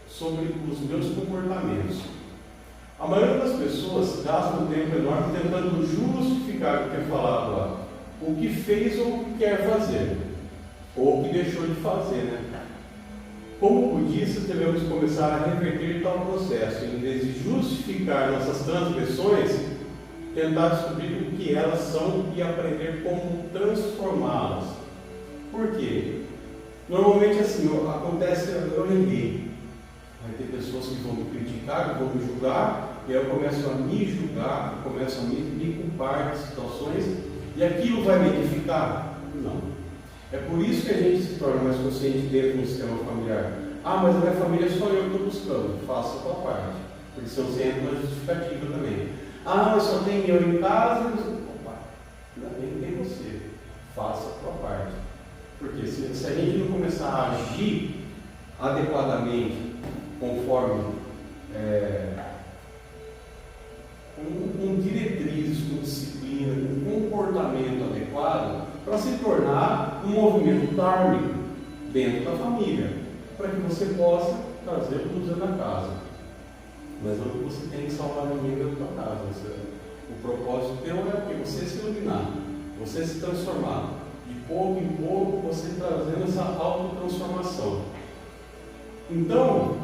S1: sobre os meus comportamentos. A maioria das pessoas gasta um tempo enorme tentando justificar o que é falado lá, o que fez ou o que quer fazer, ou o que deixou de fazer, né? Como budistas, devemos começar a reverter tal processo, em vez de justificar nossas transgressões, tentar descobrir o que elas são e aprender como transformá-las. Por quê? Normalmente assim, acontece, eu errei. Vai ter pessoas que vão me criticar, que vão me julgar, e aí eu começo a me julgar, eu começo a me culpar de situações, e aquilo vai me edificar? Não. É por isso que a gente se torna mais consciente dentro do sistema familiar. Ah, mas a minha família é só eu que estou buscando. Faça a tua parte. Porque senão você entra na justificativa também. Ah, mas só tem eu em casa. Opa, ainda bem que tem você. Faça a tua parte. Porque se a gente não começar a agir adequadamente, conforme com diretrizes, com disciplina, com comportamento adequado, para se tornar um movimento dármico dentro da família, para que você possa trazer luz na casa. Mas não que você tenha que salvar ninguém dentro da casa. O propósito teu é você se iluminar, você se transformar. De pouco em pouco, você trazendo essa autotransformação. Então,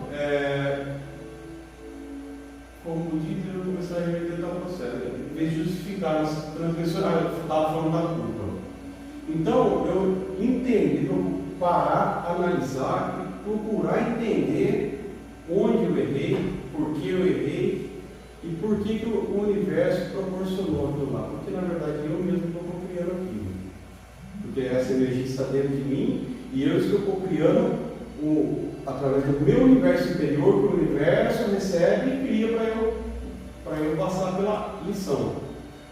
S1: como dito, eu comecei a reverter tal processo. Em vez de justificar as transgressões, eu estava falando da culpa. Então, eu entender, eu parar, analisar e procurar entender onde eu errei, por que eu errei e por que o universo proporcionou aquilo lá. Porque, na verdade, eu mesmo estou criando aquilo. Porque essa energia está dentro de mim e eu estou criando através do meu universo interior, que o universo recebe e cria para eu passar pela lição.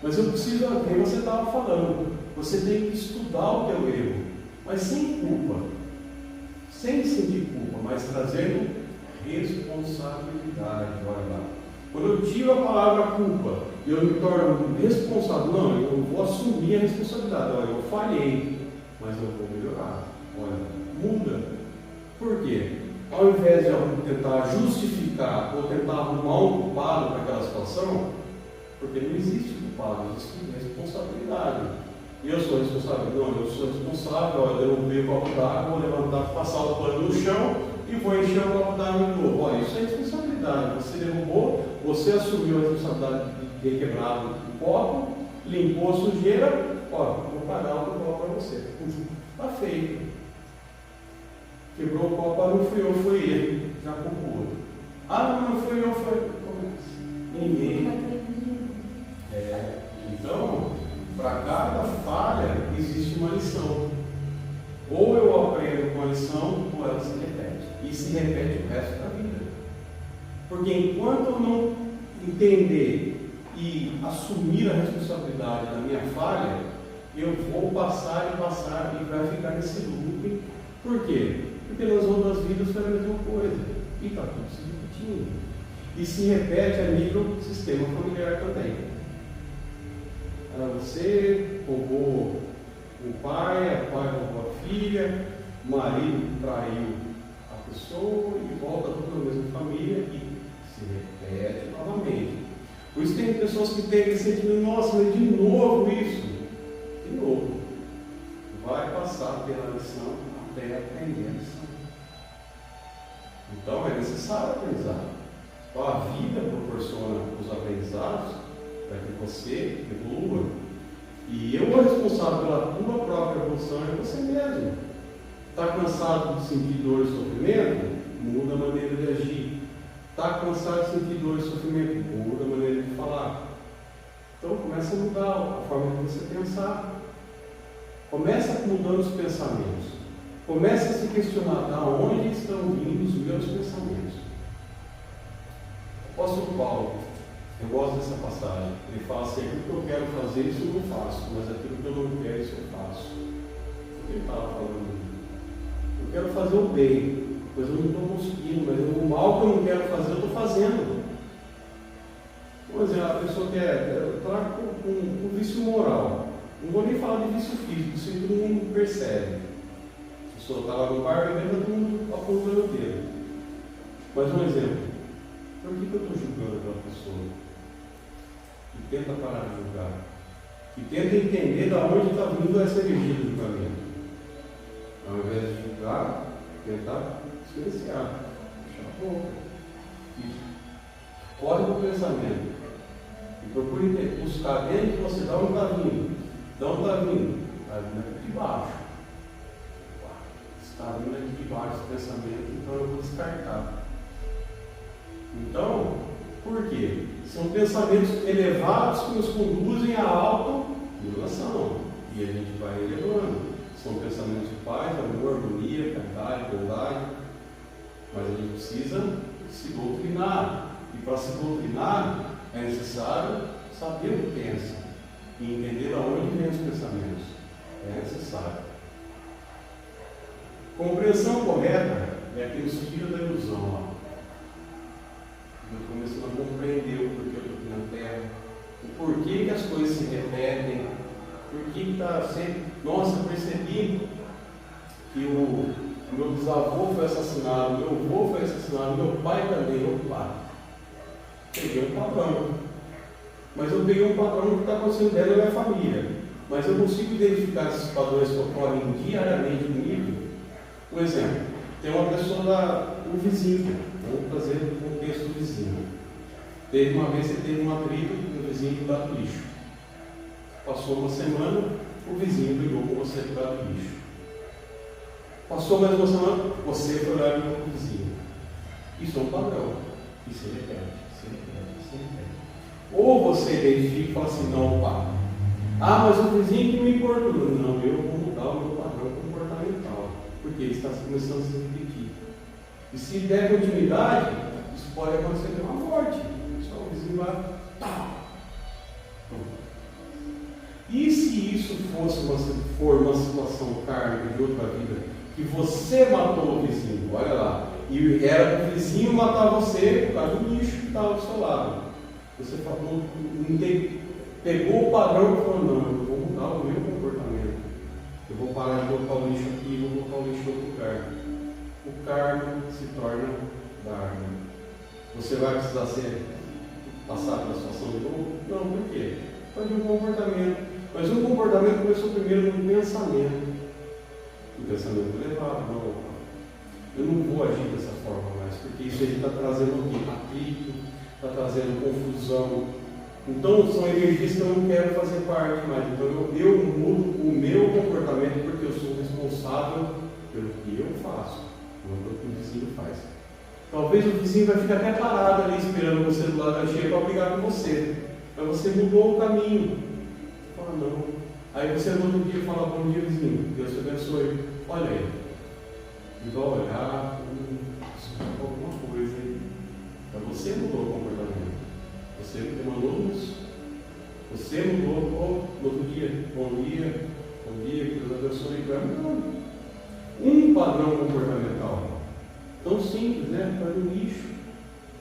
S1: Mas eu preciso, como você estava falando, você tem que estudar o teu erro, mas sem culpa, sem sentir culpa, mas trazendo responsabilidade. Olha lá. Quando eu tiro a palavra culpa e eu me torno responsável, não, eu vou assumir a responsabilidade. Olha, eu falhei, mas eu vou melhorar. Olha, muda. Por quê? Ao invés de eu tentar justificar ou tentar arrumar um culpado para aquela situação, porque não existe culpado, existe responsabilidade. E eu sou responsável? Não, eu sou responsável. Eu derrubei o copo d'água, vou levantar, passar o pano no chão e vou encher o copo d'água de novo. Olha, isso é responsabilidade. Você derrubou, você assumiu a responsabilidade de ter quebrado o copo, limpou a sujeira, ó, vou pagar o copo para você. Está feito. Quebrou o copo, não fui eu, foi ele. Já culpou. Ah, não fui eu, foi ninguém. Então, para cada falha existe uma lição. Ou eu aprendo com a lição, ou ela se repete. E se repete o resto da vida. Porque enquanto eu não entender e assumir a responsabilidade da minha falha, eu vou passar e vai ficar nesse loop. Por quê? Porque nas outras vidas foi a mesma coisa. E está tudo se repetindo. E se repete a nível sistema familiar também. Você roubou o pai roubou a filha, o marido traiu a pessoa e volta tudo na mesma família e se repete novamente. Por isso tem pessoas que têm esse sentimento, nossa, mas de novo isso. De novo. Vai passar pela lição até aprender a lição. Então é necessário aprendizado. Então a vida proporciona os aprendizados para que você evolua. E eu, o responsável pela tua própria evolução é você mesmo. Está cansado de sentir dor e sofrimento? Muda a maneira de agir. Está cansado de sentir dor e sofrimento? Muda a maneira de falar. Então começa a mudar a forma de você pensar. Começa mudando os pensamentos. Começa a se questionar de onde estão vindo os meus pensamentos. O apóstolo Paulo, eu gosto dessa passagem. Ele fala assim: aquilo que eu quero fazer, isso eu não faço, mas aquilo que eu não quero, isso eu faço. O que ele estava falando? Eu quero fazer o bem, mas eu não estou conseguindo, mas o mal que eu não quero fazer, eu estou fazendo. Por exemplo, a pessoa está com vício moral. Não vou nem falar de vício físico, isso todo mundo percebe. A pessoa está lá no bar bebendo, todo mundo apontando o dedo. Mas um exemplo: por que eu estou julgando aquela pessoa? E tenta parar de julgar. E tenta entender de onde está vindo essa energia do julgamento. Ao invés de julgar, tentar silenciar, fechar a boca. E corre no pensamento. E procure buscar dentro de você, de onde está vindo. De onde está vindo? Está vindo aqui de baixo. Está vindo aqui de baixo esse pensamento, então eu vou descartar. Então, por quê? São pensamentos elevados que nos conduzem à auto-iluminação. E a gente vai elevando. São pensamentos de paz, amor, harmonia, caridade, bondade. Mas a gente precisa se doutrinar. E para se doutrinar, é necessário saber o que pensa. E entender de onde vem os pensamentos. É necessário. Compreensão correta é a que nos tira da ilusão. Eu estou começando a compreender o porquê eu estou aqui na Terra, o porquê que as coisas se repetem, por que está sempre. Nossa, eu percebi que o meu bisavô foi assassinado, meu avô foi assassinado, meu pai também. Opa! Peguei um padrão. Mas eu peguei um padrão que está acontecendo dentro da minha família. Mas eu consigo identificar esses padrões que ocorrem diariamente comigo. Por exemplo, tem uma pessoa o vizinho. Vamos trazer o contexto do vizinho. Teve uma vez, você teve um atrito com o vizinho do lixo. Passou uma semana, o vizinho brigou com você por causa do lixo. Passou mais uma semana, você foi lá e brigou com o vizinho. Isso é um padrão. E se repete, se repete, se repete. Ou você identifica e fala assim: não, pá. Mas o vizinho que me importou. Não, eu vou mudar o meu padrão comportamental. Porque ele está começando a se repetir. E se der continuidade, isso pode acontecer uma morte. Só o vizinho vai. E se isso for uma situação kármica de outra vida, que você matou o vizinho, olha lá, e era para o vizinho matar você por causa do lixo que estava do seu lado. Você falou, pegou o padrão e falou: não, eu vou mudar o meu comportamento. Eu vou parar de colocar o lixo aqui e vou colocar o lixo em outro lugar. O karma se torna dharma. Você vai precisar passar pela situação de novo? Não, por quê? Foi de um comportamento. Mas o comportamento começou primeiro no pensamento. O pensamento elevado. Não, eu não vou agir dessa forma mais, porque isso aí está trazendo o quê? Atrito, está trazendo confusão. Então são energias que eu não quero fazer parte mais. Então eu mudo o meu comportamento porque eu sou responsável pelo que eu faço, não pelo que o vizinho faz. Talvez o vizinho vai ficar até parado ali esperando você do lado da cheia para brigar com você. Mas você mudou o caminho. Fala: não. Aí você no outro dia fala: bom dia, vizinho, Deus te abençoe. Olha aí. E vai olhar, alguma coisa aí. Então você mudou o comportamento. Você emanou luz. Você mudou, no outro dia, bom dia, que Deus abençoe. Não. Um padrão comportamental. Tão simples, né? Para o lixo.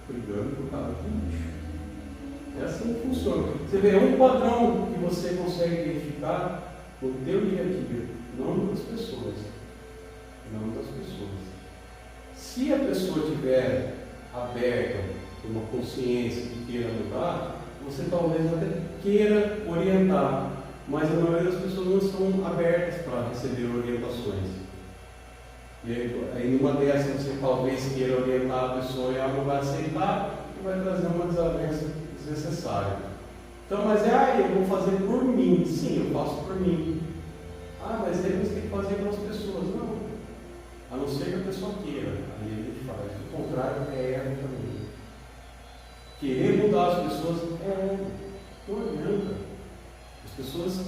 S1: Brigando por causa do lixo. É assim que funciona. Você vê, é um padrão que você consegue identificar no teu dia a dia, não das pessoas. Não das pessoas. Se a pessoa tiver aberta, uma consciência que queira mudar, você talvez até queira orientar, mas a maioria das pessoas não estão abertas para receber orientações. E aí numa dessas você talvez queira orientar a pessoa e ela não vai aceitar e vai trazer uma desavença desnecessária. Então, mas eu vou fazer por mim. Sim, eu faço por mim. Mas aí você tem que fazer pelas pessoas. Não. A não ser que a pessoa queira. Aí a gente faz. O contrário é erro também. Querer mudar as pessoas não adianta. As pessoas,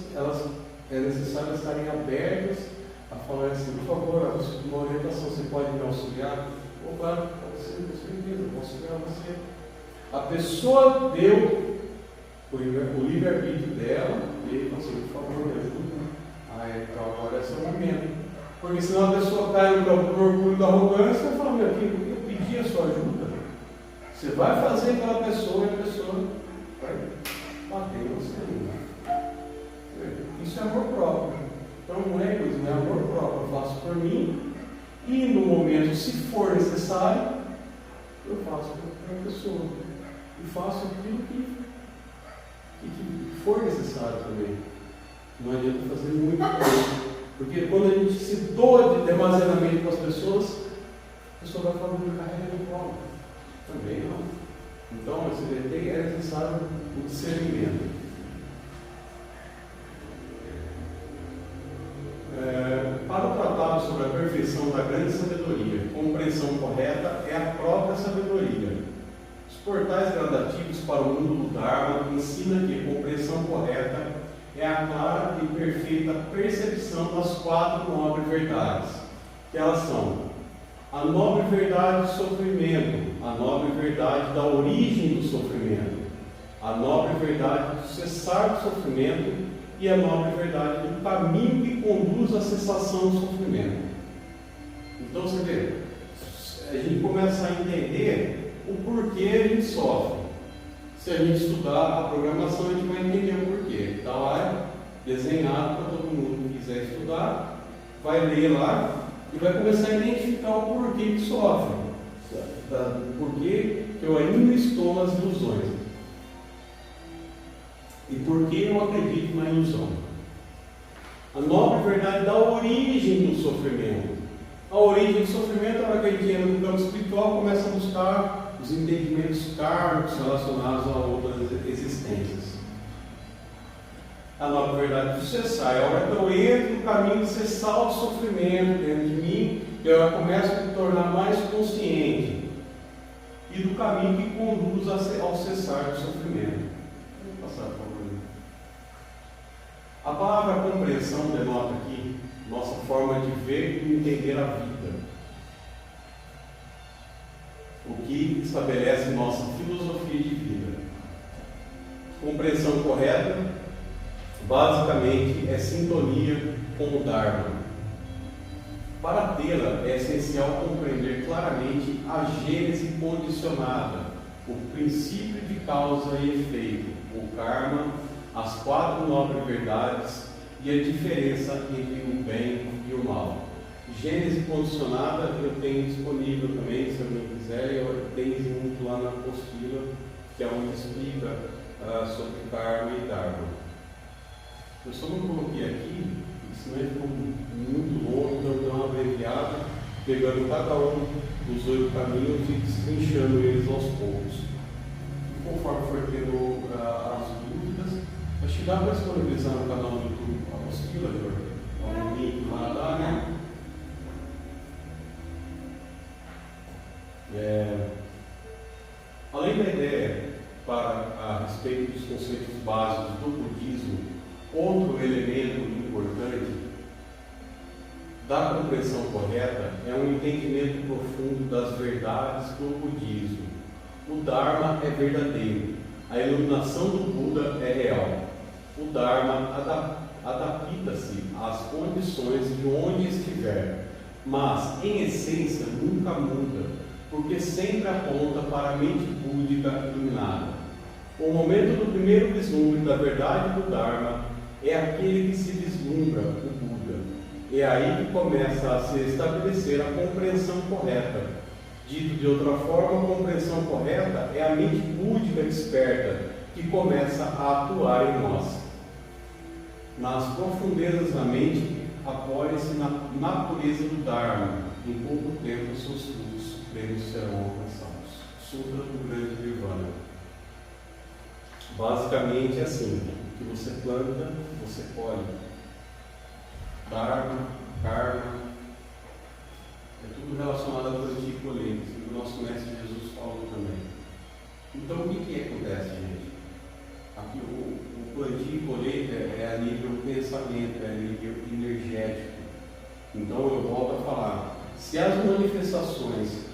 S1: é necessário estarem abertas a falar assim, por favor, uma orientação, você pode me auxiliar? Claro, com certeza, eu posso auxiliar você. A pessoa deu o livre-arbítrio dela e ele falou assim, por favor, me ajuda. Então agora esse é o momento. Porque senão a pessoa cai no orgulho da arrogância e fala, meu filho, eu pedi a sua ajuda. Você vai fazer pela pessoa e a pessoa vai bater em você ainda. Isso é amor próprio. Então não é coisa, não é amor próprio. Eu faço por mim e no momento, se for necessário, eu faço para a pessoa. E faço aquilo que for necessário também. Não adianta fazer muito também. Porque quando a gente se doa demasiadamente para as pessoas, a pessoa vai falar, me carrega no colo. Também não. Então, é necessário o discernimento. Para o tratado sobre a perfeição da grande sabedoria, compreensão correta é a própria sabedoria. Os portais gradativos para o mundo do Dharma ensina que a compreensão correta é a clara e perfeita percepção das 4 nobres verdades, que elas são a nobre verdade do sofrimento, a nobre verdade da origem do sofrimento, a nobre verdade do cessar do sofrimento e a nobre verdade do caminho que conduz à cessação do sofrimento. Então você vê, a gente começa a entender o porquê a gente sofre. Se a gente estudar a programação, a gente vai entender o porquê. Está lá desenhado para todo mundo que quiser estudar, vai ler lá e vai começar a identificar o porquê que sofre, porquê que eu ainda estou nas ilusões. E por que eu acredito na ilusão? A nobre verdade da origem do sofrimento. A origem do sofrimento é que a gente entra no campo espiritual, começa a buscar os entendimentos kármicos relacionados a outras existências. A nobre verdade do cessar é a hora que eu entro no caminho de cessar o sofrimento dentro de mim, eu começo a me tornar mais consciente e do caminho que conduz ao cessar do sofrimento. Vou passar, por favor. A palavra compreensão denota aqui nossa forma de ver e entender a vida, o que estabelece nossa filosofia de vida. Compreensão correta, basicamente, é sintonia com o Dharma. Para tê-la, é essencial compreender claramente a gênese condicionada, o princípio de causa e efeito, o karma, as 4 nobres verdades e a diferença entre o bem e o mal. Gênese condicionada eu tenho disponível também, se alguém quiser, eu tenho junto lá na apostila, que é onde explica sobre karma e dharma. Eu só não coloquei aqui, porque senão ficou muito longo, então eu dou uma abreviada, pegando cada um dos 8 caminhos e destrinchando eles aos poucos. E conforme for tendo as dúvidas, acho que dá para disponibilizar no canal do YouTube a apostila, Jorge. O link lá, né? Além da ideia a respeito dos conceitos básicos do budismo, outro elemento importante da compreensão correta é um entendimento profundo das verdades do budismo. O Dharma é verdadeiro, a iluminação do Buda é real. o Dharma adapta-se às condições de onde estiver, mas em essência nunca muda, porque sempre aponta para a mente búdica iluminada. O momento do primeiro vislumbre da verdade do Dharma é aquele que se vislumbra o Buda. É aí que começa a se estabelecer a compreensão correta. Dito de outra forma, a compreensão correta é a mente búdica desperta que começa a atuar em nós. Nas profundezas da mente, apoia-se na natureza do Dharma. Em pouco tempo, os seus frutos supremos serão alcançados. Sutra do Grande Nirvana. Basicamente é assim: o que você planta, você colhe. Dharma, karma, é tudo relacionado a plantio e colheita. O nosso mestre Jesus falou também. Então o que acontece, gente? Aqui o plantio e colheita é a nível pensamento, é a nível energético. Então eu volto a falar: se as manifestações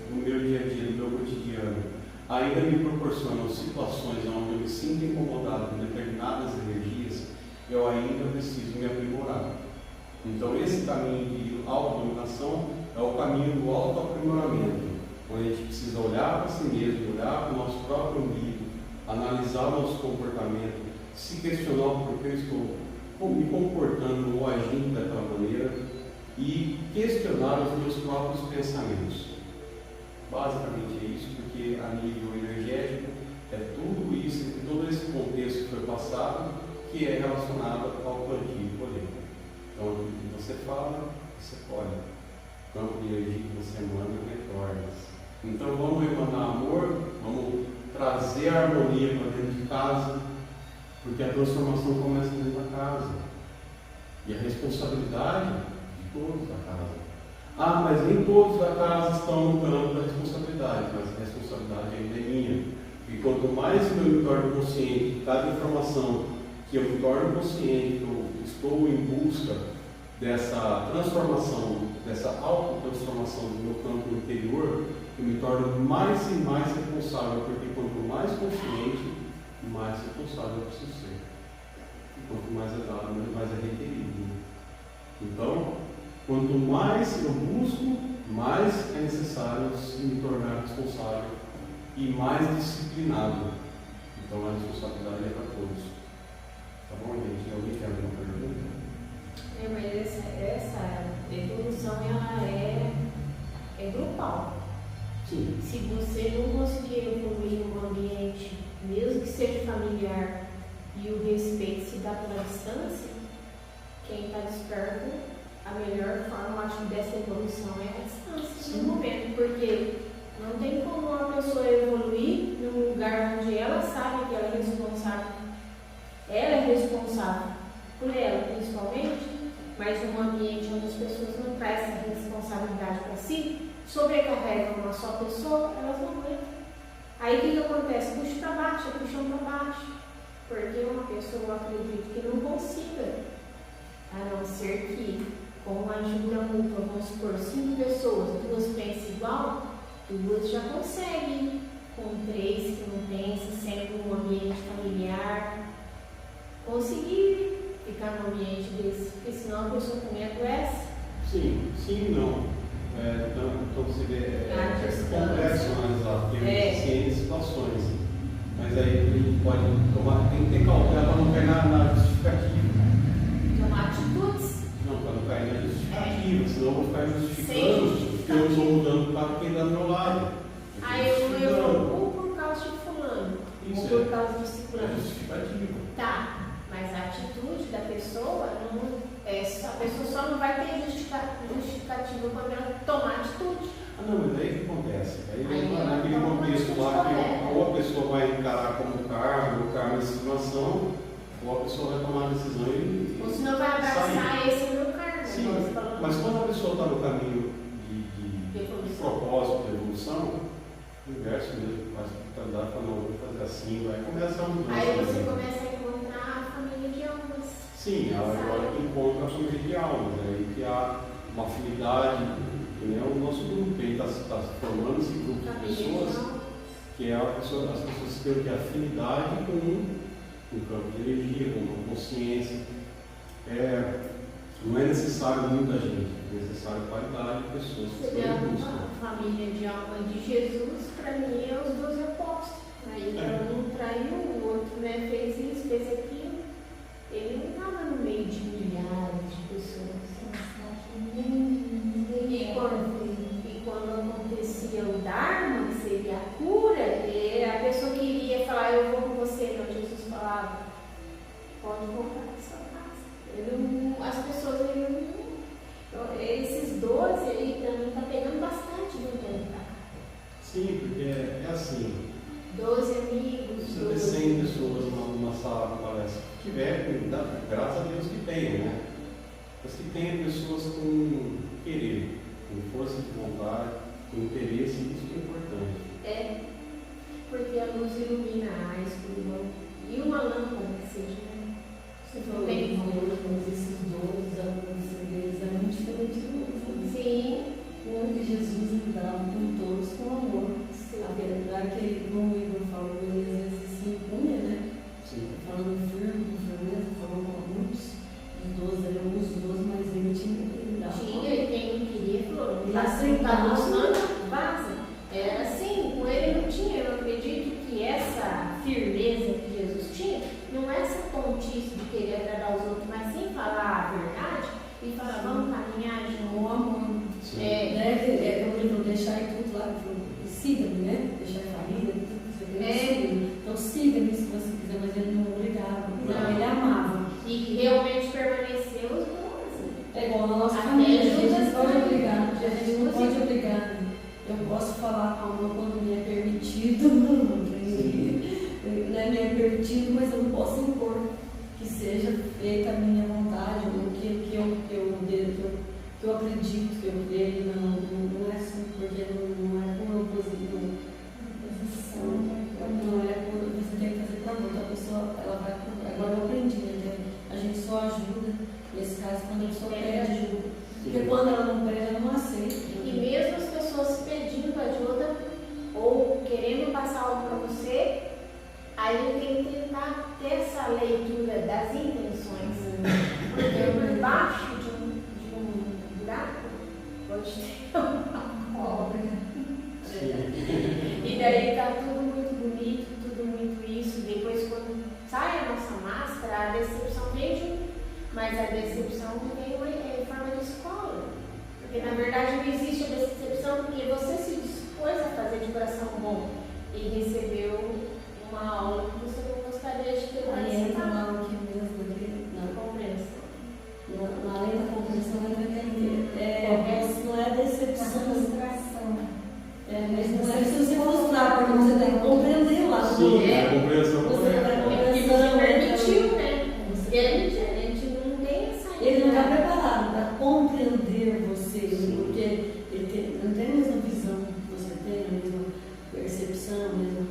S1: do meu dia a dia, do meu cotidiano, ainda me proporcionam situações onde eu me sinto incomodado com determinadas energias, eu ainda preciso me aprimorar. Então esse caminho de autodominação é o caminho do autoaprimoramento, onde a gente precisa olhar para si mesmo, olhar para o nosso próprio umbigo, analisar o nosso comportamento, se questionar o porquê eu estou me comportando ou agindo daquela maneira e questionar os meus próprios pensamentos. Basicamente é isso, porque a nível energético é tudo isso, todo esse contexto que foi passado, que é relacionado ao plantio e colheita. Então, o que você fala, você colhe. O campo de energia que você emana, retorna. Então, vamos emanar amor, vamos trazer a harmonia para dentro de casa, porque a transformação começa dentro da casa. E a responsabilidade de todos da casa. Ah, mas nem todos da casa estão no campo da responsabilidade, mas a responsabilidade ainda é minha. E quanto mais eu me torno consciente de cada informação, que eu me torno consciente, que eu estou em busca dessa transformação, dessa autotransformação do meu campo interior, eu me torno mais e mais responsável, porque quanto mais consciente, mais responsável eu preciso ser. E quanto mais é dado, mais é requerido. Então, quanto mais eu busco, mais é necessário me tornar responsável e mais disciplinado. Então a responsabilidade é para todos. Tá bom, gente? Alguém quer alguma pergunta?
S2: Mas essa evolução ela é grupal.
S1: Sim.
S2: Se você não conseguir evoluir no ambiente, mesmo que seja familiar, e o respeito se dá pela distância, quem está desperto, a melhor forma, acho, dessa evolução é a distância, no momento, porque não tem como uma pessoa evoluir num lugar onde ela sabe que ela é responsável. Ela é responsável por ela, principalmente, mas num ambiente onde as pessoas não trazem essa responsabilidade para si, sobrecarregam uma só pessoa, elas não aguentam. Aí o que acontece? Puxa para baixo, puxam para baixo, porque uma pessoa, eu acredito, que não consiga, a não ser que, com a ajuda mútua, vamos supor, 5 pessoas, 2 pensam igual, 2 já conseguem, com 3 que não pensam, sempre num ambiente familiar, conseguir ficar num ambiente desse, porque senão a pessoa também adoece.
S1: Sim, sim e não. Então você vê, é complexo analisar, porque existem situações. Mas aí a gente pode tomar, tem que ter cautela para não cair na justificativa.
S2: Tomar atitudes.
S1: Não, para não cair na justificativa, senão eu vou ficar justificando que eu estou mudando para quem está do meu lado.
S2: Aí eu evoluo por causa de fulano, ou por causa de ciclano.
S1: É justificativa.
S2: Tá, mas a atitude da pessoa, a pessoa só não vai ter justificativa quando ela tomar atitude.
S1: Ah não, mas aí o que acontece? Aí naquele contexto lá que ou a pessoa vai encarar como karma, ou karma de situação, ou a pessoa vai tomar a decisão e
S2: ou senão vai abraçar esse meu karma.
S1: Sim, mas quando a pessoa está no caminho de propósito, de evolução, o universo mesmo faz para não vou fazer assim, vai começar a mudar.
S2: Aí você começa a encontrar a família de almas.
S1: Sim, agora que encontra a família de almas, aí que há uma afinidade, que nem o nosso grupo, que está se formando esse grupo de pessoas, que é as pessoas que têm afinidade com um campo de energia, com uma consciência. Não é necessário muita gente, é necessário qualidade de pessoas que
S2: Seria
S1: estão em busca.
S2: a família de alma de Jesus, para mim, é os 12 apóstolos. Aí um traiu, o outro, né, fez isso, fez aquilo. Ele não estava no meio de milhares de pessoas. E quando acontecia o Dharma, que seria a cura, a pessoa queria falar, eu vou com você, então Jesus falava, pode voltar para sua casa. As pessoas, esses 12 aí também está pegando bastante do tempo pra cá.
S1: Sim, porque é assim.
S2: 12 amigos.
S1: Você vê 100 pessoas numa sala de palestra. Se tiver, graças a Deus que tenha, né? Mas que tenha pessoas com querer, com força de vontade, com interesse, isso que é importante.
S2: Porque a luz ilumina a escuridão. E uma lâmpada que seja, né?
S4: Você falou bem, mas esses 12 alunos deles é muito diferente do outro.
S2: Sim.
S4: Onde Jesus lidava com todos com amor. Apesar que, como o Igor falou, ele às vezes se impunha, né?
S1: Sim.
S4: Falando firme, com firmeza, falando com muitos. Os 12 eram os 12, mas ele tinha que lidar.
S2: E quem não queria falou,
S4: Ele
S2: tá
S4: aceitava.
S2: vaza. Era assim, com ele não tinha. Eu acredito que essa firmeza que Jesus tinha, não é essa pontice de querer agradar os outros, mas sim falar a verdade e falar, vamos caminhar junto.
S4: O amor. Como ele falou, deixar tudo lá, siga-me, né? Deixar a família, tudo que você quer. Então siga-me se você quiser, mas ele não obrigava. Não, ele amava.
S2: E realmente permaneceu os 12.
S4: É igual na nossa
S2: Até
S4: família, a gente
S2: Judas
S4: não pode
S2: também.
S4: obrigar, a gente não pode obrigar. Né? Eu posso falar com a mão quando me é permitido, não é permitido, mas eu não posso impor que seja feita a minha vontade, o que eu acredito, que eu creio, não é assim, porque não é por oposição, não é por, você tem que fazer por amor, então a pessoa, ela vai, agora eu aprendi, né? A gente só ajuda, nesse caso, quando a pessoa pede ajuda, porque quando ela não pede, ela não aceita.
S2: E mesmo as pessoas pedindo ajuda ou querendo passar algo para você, aí tem que tentar ter essa leitura das intenções. Porque por baixo de um buraco pode ter uma cobra. E daí tá tudo muito bonito, tudo muito isso. Depois quando sai a nossa máscara, a decepção vem junto. Mas a decepção vem em forma de escola. Porque na verdade não existe a decepção porque você se dispôs a fazer de coração bom e recebeu uma aula que você não gostaria de ter participado.
S4: Na aula que mesmo,
S2: Na compreensão.
S4: Na lei da compreensão, ela vai entender. Não é decepção. Mas não é se frustrar, porque você tem que compreender lá.
S1: Sim, a compreensão
S4: Você vai
S2: E você permitiu, né? E a gente não tem essa
S4: ele não está preparado para compreender você, porque ele não tem a mesma visão que você tem, a mesma percepção, a mesma.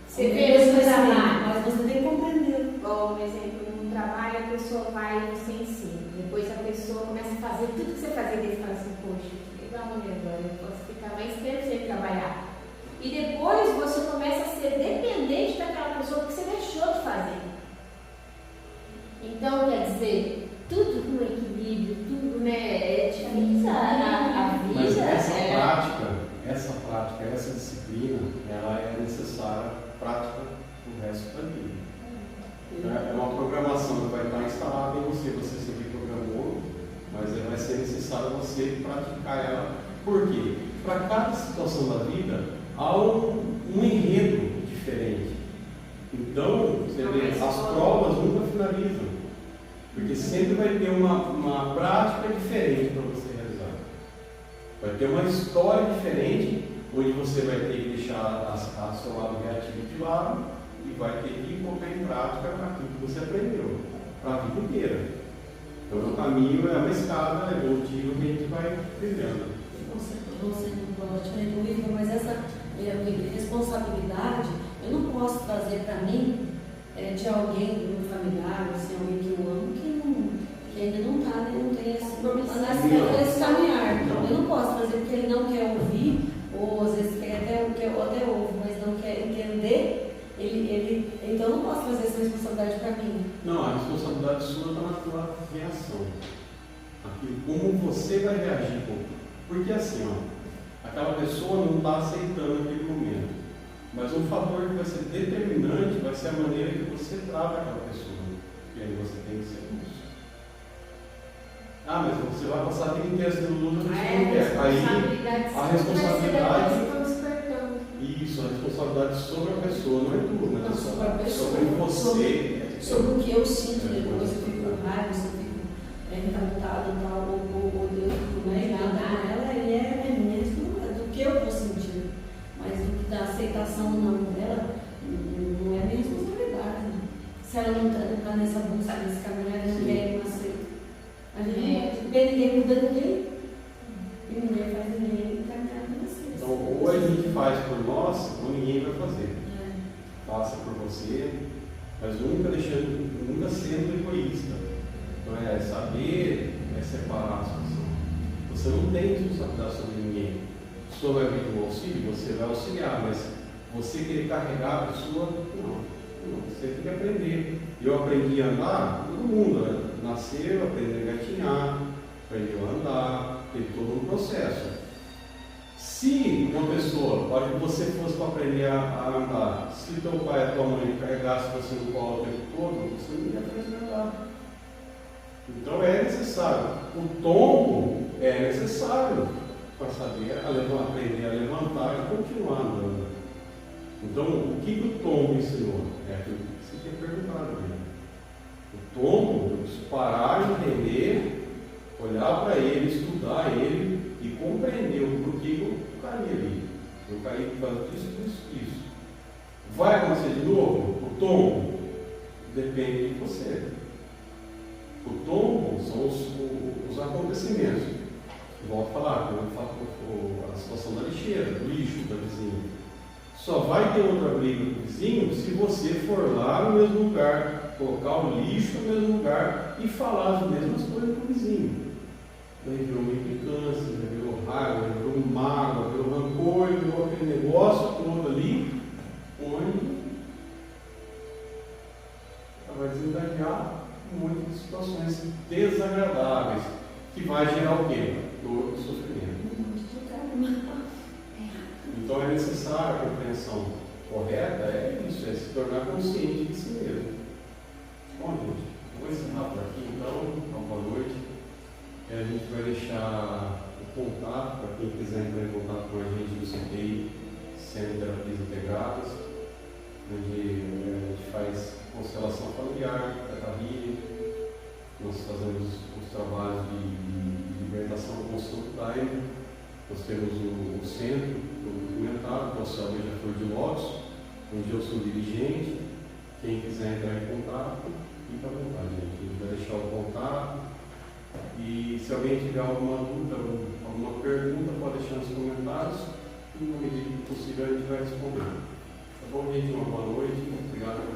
S2: Você vê no trabalho.
S4: Mas você tem que compreender.
S2: Bom, por exemplo, no trabalho a pessoa vai e você ensina. Depois a pessoa começa a fazer tudo que você fazia e fala assim, poxa, legal, agora eu posso ficar mais tempo sem trabalhar. E depois você começa a ser dependente daquela pessoa que você deixou de fazer. Então, quer dizer, tudo com equilíbrio, tudo, né? É difícil a vida.
S1: Mas essa prática, essa disciplina, ela é necessária, prática pro resto da vida. É uma programação que vai estar instalada em você, você sempre programou, mas vai ser necessário você praticar ela. Por quê? Para cada situação da vida, há um enredo diferente. Então, você vê, as provas nunca finalizam. Porque sempre vai ter uma prática diferente para você realizar. Vai ter uma história diferente, onde você vai ter que deixar a seu lado reativo de lado e vai ter que colocar em prática aquilo que você aprendeu, para a vida inteira. Então, o caminho é uma escada evolutiva que a gente vai trilhando.
S4: Você não pode diferente, mas essa responsabilidade eu não posso trazer para mim de alguém, um familiar, assim, alguém que eu amo, que ainda não está, né, não tem esse caminhar. Eu não posso trazer porque ele não quer ouvir, ou às vezes quer até ouve, mas não quer entender Então eu não posso fazer essa responsabilidade para mim.
S1: Não, a responsabilidade sua está na tua reação. Aquilo, como você vai reagir. Porque assim, ó, aquela pessoa não está aceitando aquele momento. Mas um fator que vai ser determinante vai ser a maneira que você trata aquela pessoa. E aí você tem que ser isso. Ah, mas você vai passar a vida inteira sendo luta, você não quer. Aí a responsabilidade. Isso, a responsabilidade sobre a pessoa, não é tua, mas
S4: Não, sobre a pessoa.
S1: Sobre você.
S4: Sobre o que eu sinto depois, eu fico com raiva, se eu fico encantado e tal, ou Deus fico enganada ela, e é mesmo do que eu vou sentir. Mas do que da aceitação não dela, não é minha responsabilidade. Se ela não está nessa busca, nesse caminho, ela não quer, não aceita. A gente não vê ninguém mudando ninguém. E ninguém faz ninguém caminhar com você.
S1: Então, ou a gente faz por nós, ou ninguém vai fazer. Faça por você, mas nunca sendo egoísta. Então, é saber separar a situação. Você não tem responsabilidade sobre ninguém. A pessoa vai vir com auxílio, você vai auxiliar, mas você querer carregar a pessoa, não. Você tem que aprender. Eu aprendi a andar, todo mundo nasceu, aprendeu a engatinhar, aprendeu a andar, teve todo um processo. Se uma pessoa, para que você fosse para aprender a andar, se teu pai e tua mãe carregassem você no colo o tempo todo, você não ia aprender a andar. Então é necessário. O tombo é necessário para saber aprender a levantar e continuar andando. Então, o que o tombo ensinou? É aquilo que você tinha perguntado mesmo. O tombo, eu preciso parar, entender, olhar para ele, estudar ele e compreender o porquê eu caí ali. Eu caí por causa disso. Vai acontecer de novo? O tombo depende de você. O tombo são os acontecimentos. Volto a falar, eu falo a situação da lixeira, do lixo da vizinha. Só vai ter outra briga com o vizinho se você for lá no mesmo lugar, colocar o lixo no mesmo lugar e falar as mesmas coisas com o vizinho. Daí virou uma implicância, virou raiva, virou mágoa, virou rancor, virou aquele negócio todo ali, onde vai desencadear um monte de situações desagradáveis, que vai gerar o quê? Dor e sofrimento. Então é necessária a compreensão correta, é isso, é se tornar consciente de si mesmo. Bom, gente, vou encerrar por aqui então, uma boa noite. A gente vai deixar o contato para quem quiser entrar em contato com a gente no CTI, Centro de Terapias Integradas, onde a gente faz constelação familiar, teta-healing, nós fazemos os trabalhos de libertação com o Soul-Time. Nós temos o centro documentado, que é o Céu Beija-Flor de Lótus, onde eu sou dirigente. Quem quiser entrar em contato, fica à vontade, gente. A gente vai deixar o contato. E se alguém tiver alguma dúvida, alguma pergunta, pode deixar nos comentários. E no medida que possível a gente vai responder. Tá bom, gente? Uma boa noite. Obrigado.